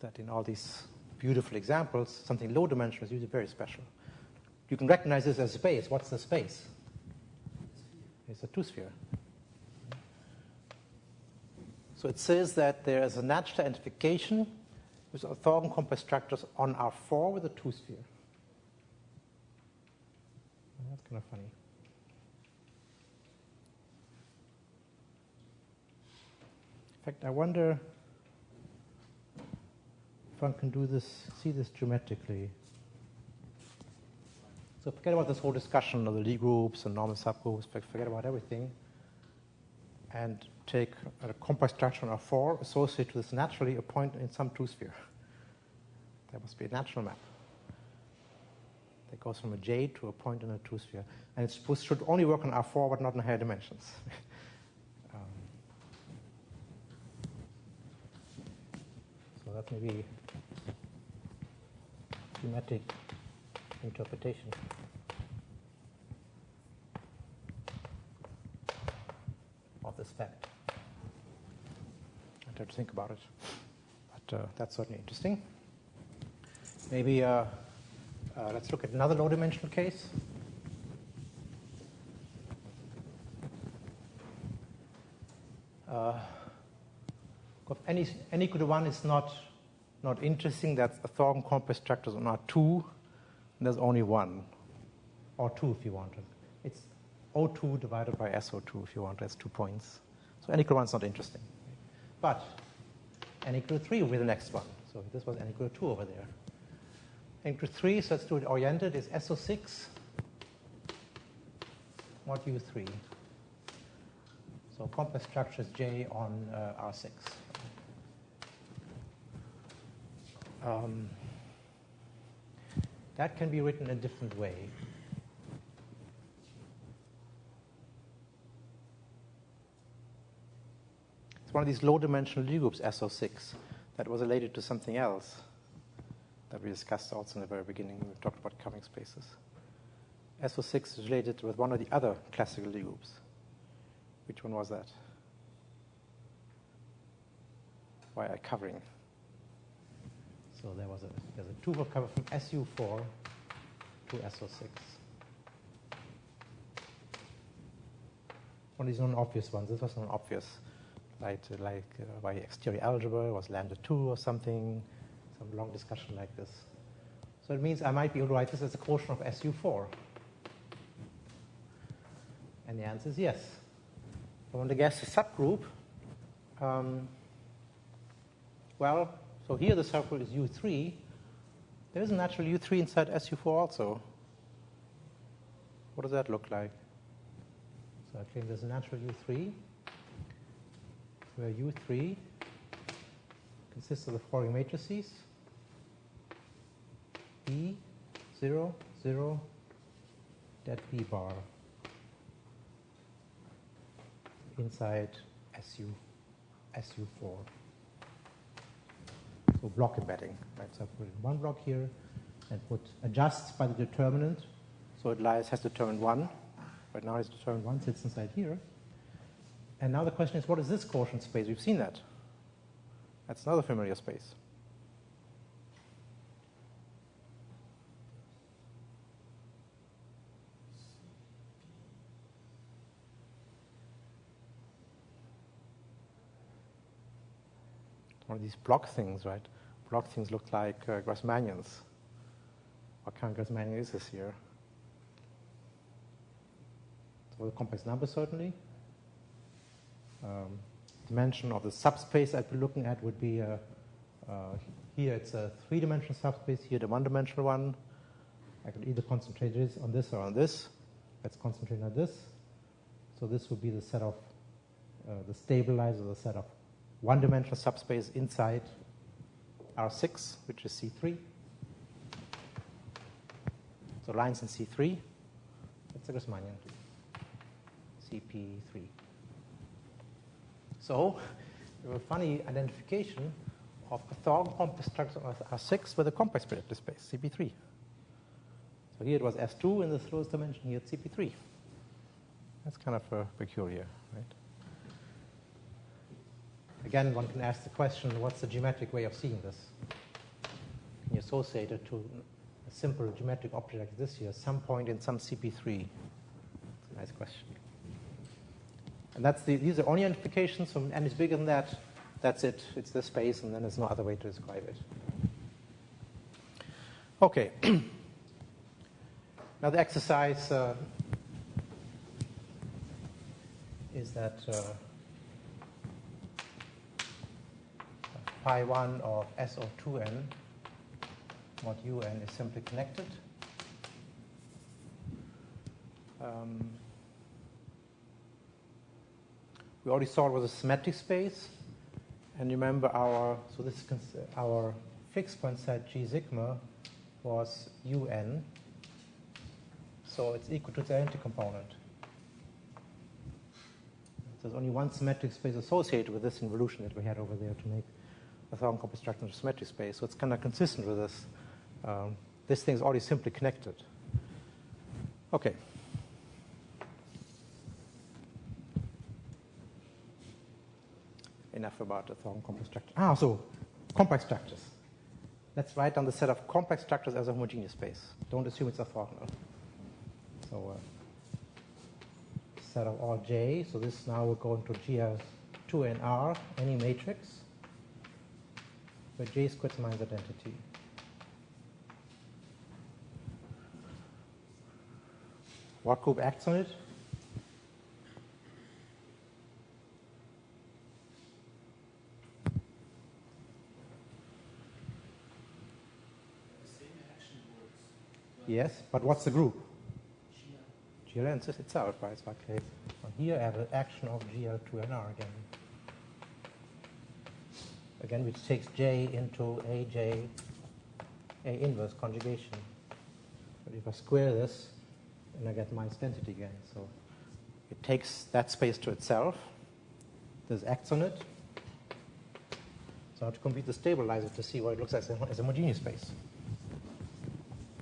that in all these beautiful examples, something low dimensional is usually very special. You can recognize this as space. What's the space? It's a two-sphere. So it says that there is a natural identification with orthogonal compact structures on R4 with a two-sphere. That's kind of funny. In fact, I wonder if one can do this, see this geometrically. So forget about this whole discussion of the Lie groups and normal subgroups, forget about everything, and take a compact structure on R4, associate with this naturally a point in some two-sphere. There must be a natural map that goes from a J to a point in a two-sphere. And it should only work on R4, but not in higher dimensions. So that may be geometric interpretation. Of this fact. I have to think about it. But that's certainly interesting. Maybe let's look at another low-dimensional case. If n equal to 1 is not interesting, that's orthogonal compact structures on R2, and there's only one, or 2 if you want it. It's O2 divided by SO2 if you want. That's 2 points. So n equal to 1 is not interesting. But n equal to 3 will be the next one. So this was n equal to 2 over there. N equal to 3, so let's do it oriented, is SO6 mod U3. So compact structure is J on R6. That can be written a different way. It's one of these low-dimensional Lie groups, SO6, that was related to something else that we discussed also in the very beginning when we talked about covering spaces. SO6 is related with one of the other classical Lie groups. Which one was that? Why are covering? So there's a two-for cover from SU4 to SO6. One of these non-obvious ones. This was non-obvious, like by exterior algebra was lambda 2 or something, some long discussion like this. So it means I might be able to write this as a quotient of SU4. And the answer is yes. I want to guess the subgroup. Well, so here the subgroup is U3. There is a natural U3 inside SU4 also. What does that look like? So I claim there's a natural U3, where U3 consists of the following matrices: E, 0, 0, that B bar inside SU4. So block embedding, right? So I put in one block here and put adjust by the determinant. So it has determined 1. Right now it's determined 1, sits inside here. And now the question is, what is this quotient space? We've seen that. That's another familiar space. One of these block things, right? Block things look like Grassmannians. What kind of Grassmannian is this here? So the complex number, certainly. Dimension of the subspace I'd be looking at would be, here it's a 3-dimensional subspace, here the 1-dimensional one. I could either concentrate this on this or on this. Let's concentrate on this. So this would be the set of, the stabilizer, the set of 1-dimensional subspace inside R6, which is C3. So lines in C3. That's a Grassmannian. CP3. So we have a funny identification of orthogonal compact structure of R6 with a compact projective space, CP3. So here it was S2 in the lowest dimension, here it's CP3. That's kind of peculiar, right? Again, one can ask the question, what's the geometric way of seeing this? Can you associate it to a simple geometric object like this here, some point in some CP3? It's a nice question. And these are only identifications, so n is bigger than that. That's it. It's the space, and then there's no other way to describe it. Okay. Now the exercise is that phi 1 of SO2n mod un is simply connected. We already saw it was a symmetric space, and remember our fixed point set G sigma was un, so it's equal to its identity component. There's only one symmetric space associated with this involution that we had over there to make a thousand compass structure into a symmetric space, so it's kind of consistent with this. This thing is already simply connected. Okay. Enough about the thousand complex structure. So complex structures. Let's write down the set of complex structures as a homogeneous space. Don't assume it's orthogonal. So set of all J. So this now will go into GL2 and R, any matrix, where J is Quatermann's identity. What group acts on it? Yes, but what's the group? GLN itself, right? So okay. So here I have an action of GL2NR again. Again, which takes J into AJ, A inverse conjugation. But if I square this, then I get minus density again. So it takes that space to itself. There's acts on it. So I have to compute the stabilizer to see what it looks like as a homogeneous space.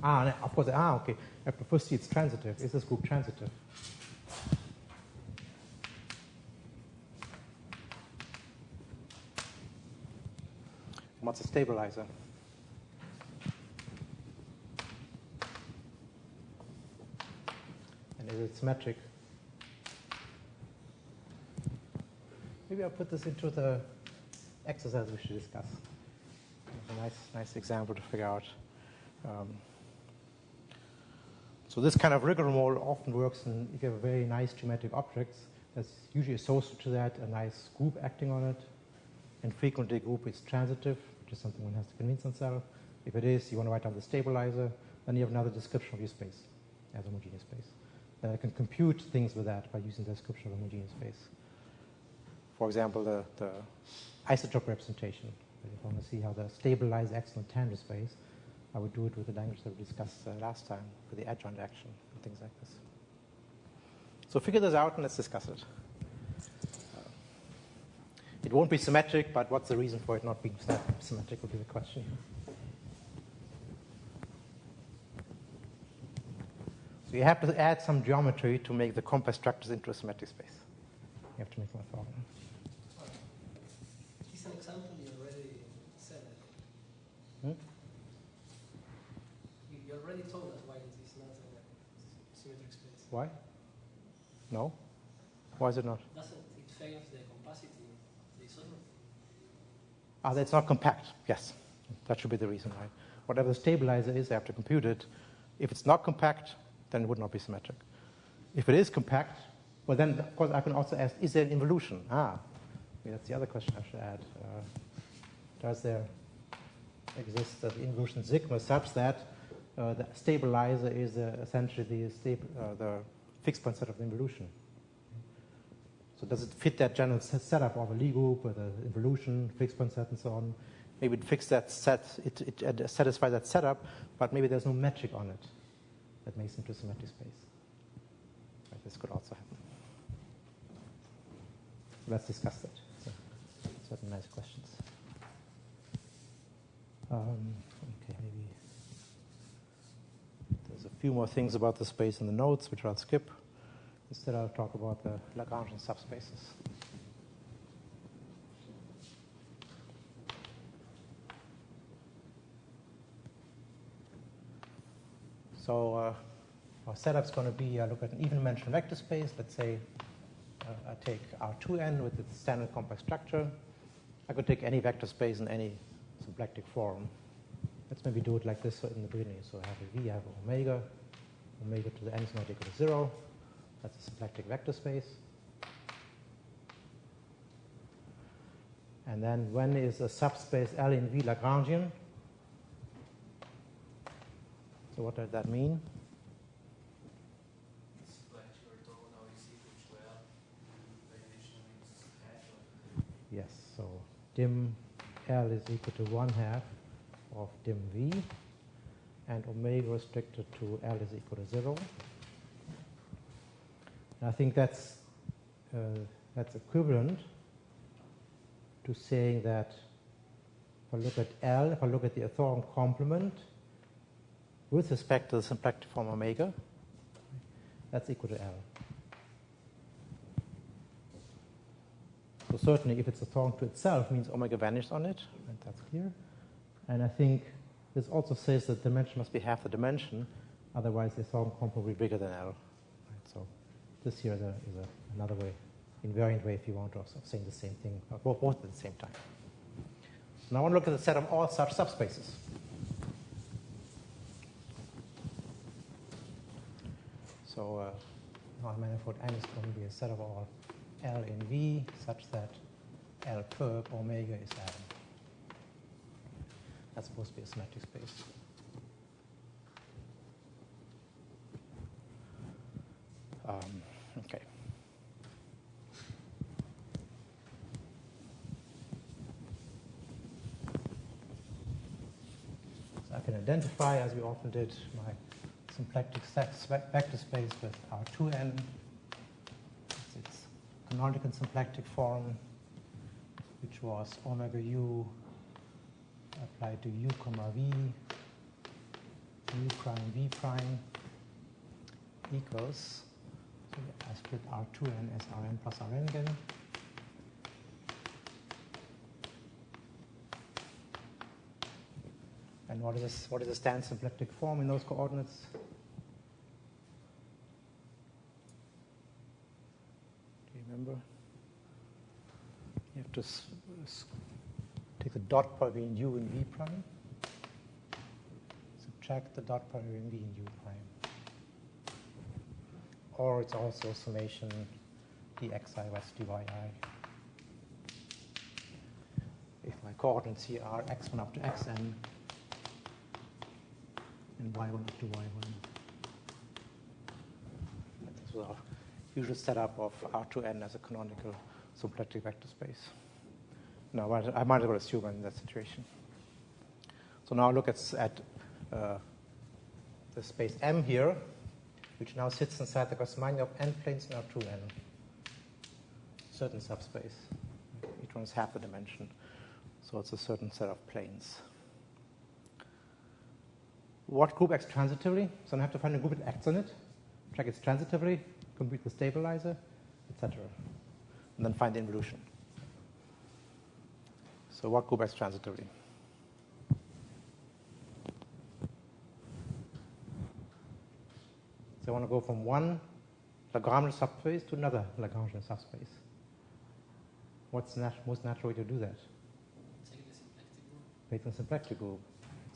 Of course, okay. I have to first see it's transitive. Is this group transitive? What's a stabilizer? And is it symmetric? Maybe I'll put this into the exercise we should discuss. It's a nice example to figure out. So this kind of rigmarole often works if you have very nice geometric objects. There's usually associated to that a nice group acting on it. And frequently a group is transitive, which is something one has to convince oneself. If it is, you want to write down the stabilizer. Then you have another description of your space as a homogeneous space. Then I can compute things with that by using the description of a homogeneous space. For example, the isotope representation. If I want to see how the stabilizer acts on a tangent space, I would do it with the language that we discussed last time, with the adjoint action and things like this. So figure this out and let's discuss it. It won't be symmetric, but what's the reason for it not being symmetric would be the question. So you have to add some geometry to make the compact structures into a symmetric space. You have to make them orthogonal. Here's an example you already said. You already told us why it is not a symmetric space. Why? No? Why is it not? Doesn't it favors the compacity of the isomorph? That's not compact. Yes. That should be the reason, right? Whatever the stabilizer is, I have to compute it. If it's not compact, then it would not be symmetric. If it is compact, well then, of course, I can also ask, is there an involution? That's the other question I should add. Does there exist an involution sigma such that the stabilizer is essentially the fixed point set of the involution? So does it fit that general setup of a Lie group with an involution, fixed point set, and so on? Maybe it fits that set, it satisfies that setup, but maybe there's no metric on it that makes it into a symmetric space. Right, this could also happen. So let's discuss that. So, certain nice questions. Okay, maybe there's a few more things about the space in the notes, which I'll skip. Instead, I'll talk about the Lagrangian subspaces. So our setup's going to be, I look at an even-dimensional vector space. Let's say I take R2n with its standard complex structure. I could take any vector space in any symplectic form. Let's maybe do it like this in the beginning. So I have a V, I have omega. Omega to the n is not equal to 0. That's a symplectic vector space. And then when is a subspace L in V Lagrangian? So what does that mean? Yes, so dim L is equal to 1/2 of dim V, and omega restricted to L is equal to 0. And I think that's equivalent to saying that if I look at L, if I look at the orthogonal complement with respect to the symplectic form omega, that's equal to L. So certainly if it's orthogonal to itself, means omega vanishes on it, and that's clear. And I think this also says that dimension must be half the dimension, otherwise the orthogonal complement will be bigger than L. Right? So this here is another way, invariant way if you want of saying the same thing, both at the same time. So now I want to look at the set of all such subspaces. So our manifold N is going to be a set of all L in V such that L perp omega is L. That's supposed to be a symmetric space. Okay. So I can identify, as we often did, my symplectic vector space with R2n. Its canonical symplectic form, which was omega u applied to u comma v, u prime v prime equals, so I split R2n as Rn plus Rn again. And what is the standard symplectic form in those coordinates? Do you remember? You have to take the dot product between u and v prime. Subtract the dot product between v and u prime. Or it's also summation dxi west dyi. If my coordinates here are x1 up to xn and y1 up to y1. This was our usual setup of R2n as a canonical symplectic vector space. Now, I might as well assume I'm in that situation. So now look at the space M here, which now sits inside the Gaussian of n planes in R2n. Certain subspace. Each one is half the dimension. So it's a certain set of planes. What group acts transitively? So I have to find a group that acts on it, check its transitively, compute the stabilizer, etc. And then find the involution. So what group acts transitively? So I want to go from one Lagrangian subspace to another Lagrangian subspace. What's the most natural way to do that? Take the symplectic group. Take the symplectic group.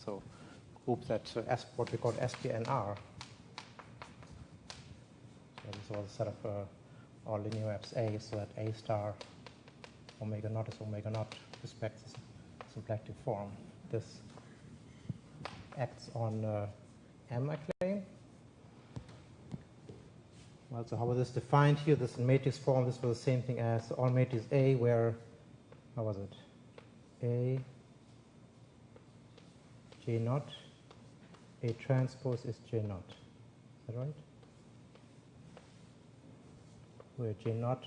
So groups that what we call SPNR. So this was a set of all linear maps A, so that A star omega naught is omega naught respects the symplectic form. This acts on M, I claim. Well, so how was this defined here? This in matrix form, this was the same thing as all matrix A, where, how was it? A, J naught, A transpose is J naught. Is that right? Where J naught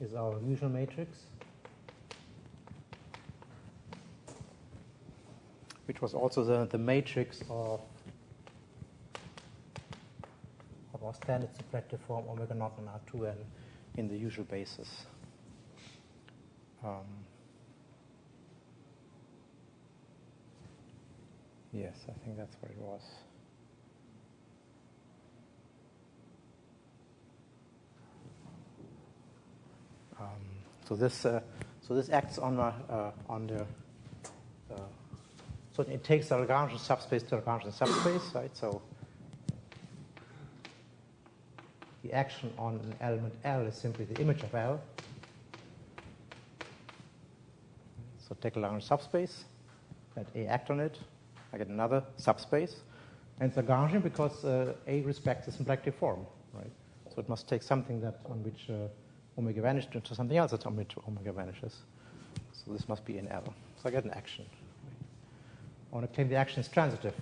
is our usual matrix, which was also the matrix of our standard symplectic form omega naught and R2n in the usual basis. Yes, I think that's what it was. So this acts on the so it takes the Lagrangian subspace to Lagrangian subspace, right? So the action on an element L is simply the image of L. So take a Lagrangian subspace, let A act on it, I get another subspace, and it's Lagrangian because A respects the symplectic form, right? So it must take something that on which omega vanished into something else that on which omega vanishes. So this must be in L. So I get an action. I want to claim the action is transitive.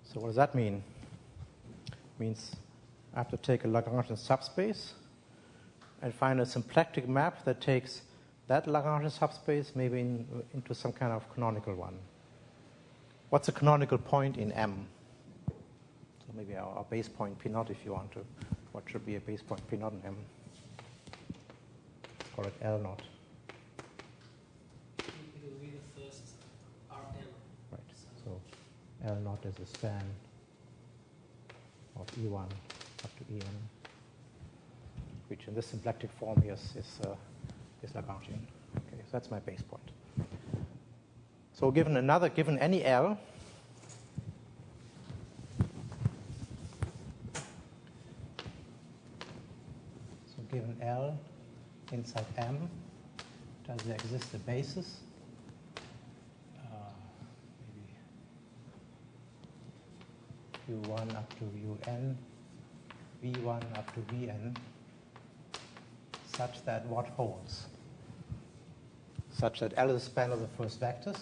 So what does that mean? It means I have to take a Lagrangian subspace and find a symplectic map that takes that Lagrangian subspace maybe into some kind of canonical one. What's a canonical point in M? So maybe our base point P naught if you want to. What should be a base point P naught in M? Call it L naught. It will be the first Rm. Right. So L naught is a span of E1 up to En, which in this symplectic form is Lagrangian. Okay, so that's my base point. So given any L, so given L inside M, does there exist a basis? Maybe U1 up to Un, V1 up to Vn, such that what holds? Such that L is the span of the first vectors.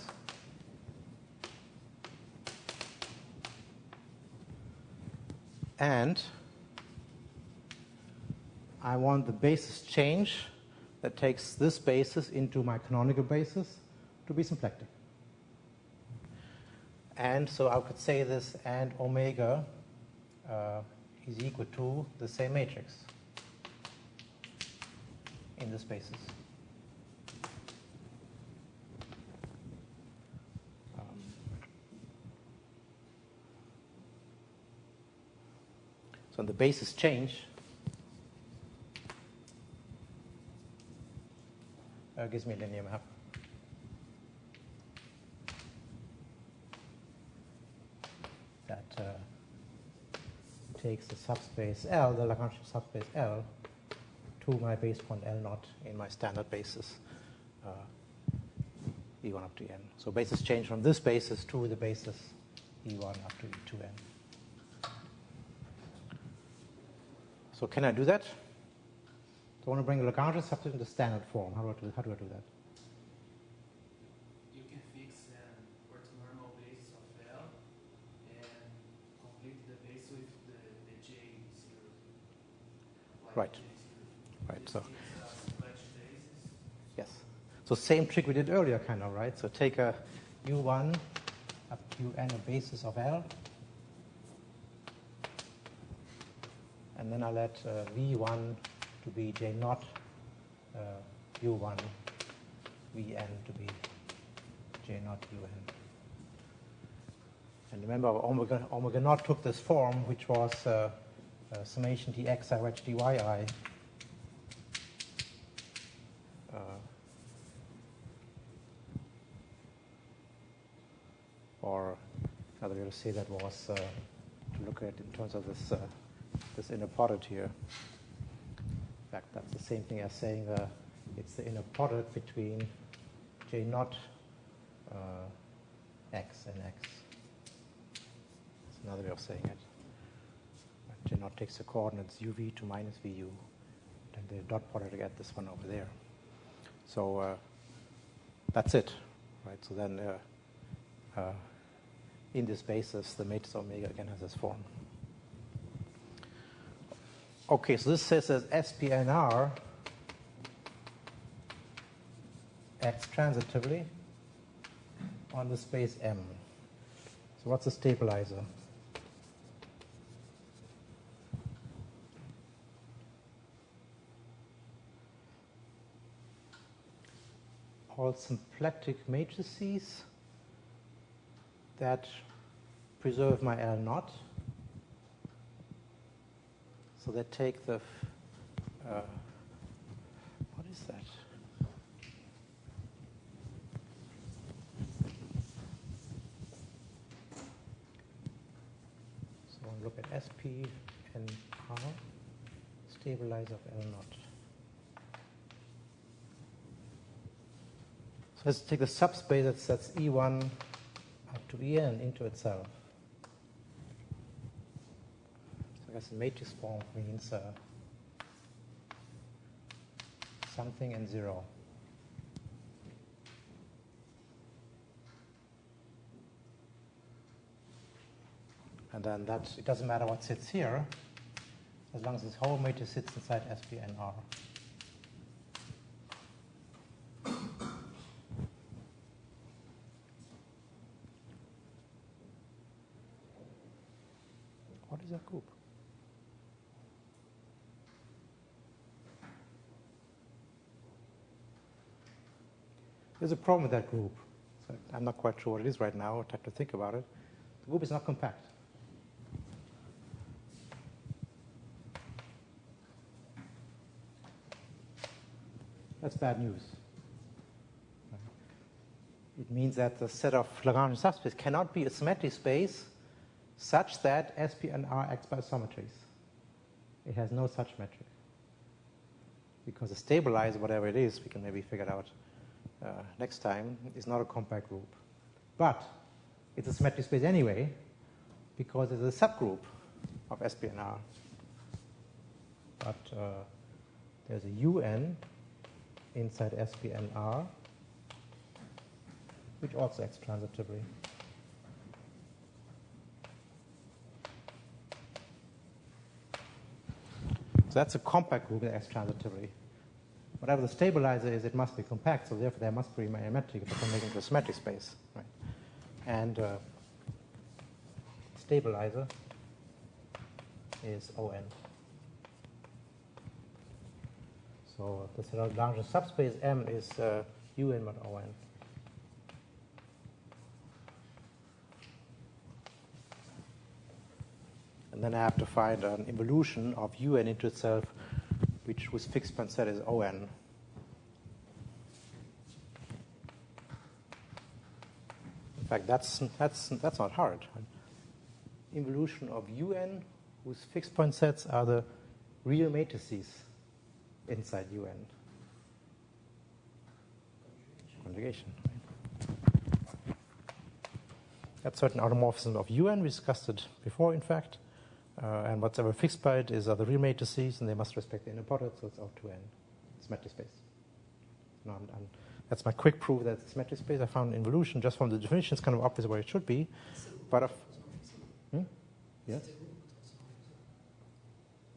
And I want the basis change that takes this basis into my canonical basis to be symplectic. And so I could say this and omega is equal to the same matrix in this basis. So in the basis change gives me a linear map. That takes the subspace L, the Lagrangian subspace L, to my base point L naught in my standard basis E1 up to N. So basis change from this basis to the basis E1 up to E2N. So can I do that? So I want to bring the Lagrangian subspace into standard form. How do I do that? You can fix an orthonormal basis of L and complete the base with the J0. Right. J0. Right. This So gives us collection basis. yes. So same trick we did earlier, kind of, right? So take a U1 up to Un, a basis of L, and then I let V1 to be J naught, U1, Vn to be J naught Un. And remember, omega naught took this form, which was summation dxi wedge dyi. Or another way to say that was to look at it in terms of this inner product here. In fact, that's the same thing as saying it's the inner product between J naught x and x. That's another way of saying it. J naught takes the coordinates uv to minus vu, and the dot product to get this one over there. So that's it, right? So then in this basis, the matrix omega again has this form. Okay, so this says as SPNR acts transitively on the space M. So what's the stabilizer? All symplectic matrices that preserve my L naught So they take the, what is that? So we'll look at SP and R, stabilizer of L naught. So let's take the subspace that's E1 up to En into itself. So I guess the matrix form means something and 0. And then that, it doesn't matter what sits here, as long as this whole matrix sits inside SPNR. What is that group? There's a problem with that group. So I'm not quite sure what it is right now. I'd have to think about it. The group is not compact. That's bad news. It means that the set of Lagrangian subspace cannot be a symmetric space such that SP and R acts by isometries. It has no such metric. Because the stabilizer, whatever it is, we can maybe figure it out next time, is not a compact group. But it's a symmetric space anyway, because it's a subgroup of SP and R. But there's a UN inside SP and R, which also acts transitively. So that's a compact group that acts transitively. Whatever the stabilizer is, it must be compact, so therefore there must be a metric if I make it into a symmetric space. Right? And stabilizer is ON. So the Lagrangian subspace M is UN mod ON. And then I have to find an involution of UN into itself, whose fixed point set is ON. In fact, that's not hard. Involution of UN, whose fixed point sets are the real matrices inside UN. Conjugation. Right? That's certain automorphism of UN. We discussed it before, in fact. And whatever fixed by it are the real matrices, and they must respect the inner product, so it's O2N. Symmetric space. No, that's my quick proof that it's symmetric space. I found involution just from the definition. It's kind of obvious where it should be. But yes?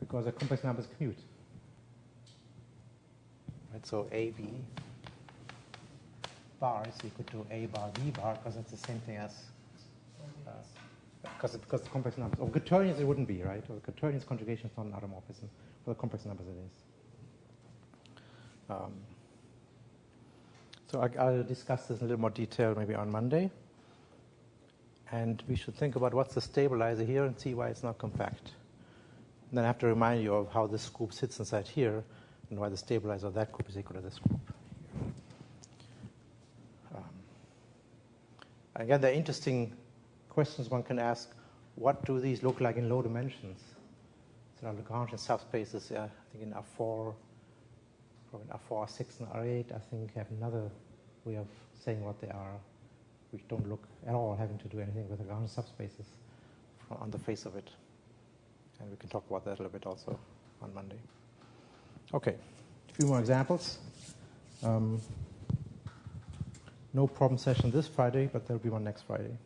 Because the complex numbers commute. Right, so AB bar is equal to A bar B bar, because it's the same thing as because the complex numbers. Or Quaternions it wouldn't be, right? Or the Quaternions conjugation is not an automorphism. For the complex numbers it is. So I'll discuss this in a little more detail maybe on Monday. And we should think about what's the stabilizer here and see why it's not compact. And then I have to remind you of how this group sits inside here and why the stabilizer of that group is equal to this group. Again, there are interesting questions one can ask. What do these look like in low dimensions? So Lagrangian subspaces, I think in R4, probably in R4, R6, and R8, I think have another way of saying what they are, which don't look at all having to do anything with Lagrangian subspaces on the face of it. And we can talk about that a little bit also on Monday. Okay, a few more examples. No problem session this Friday, but there will be one next Friday.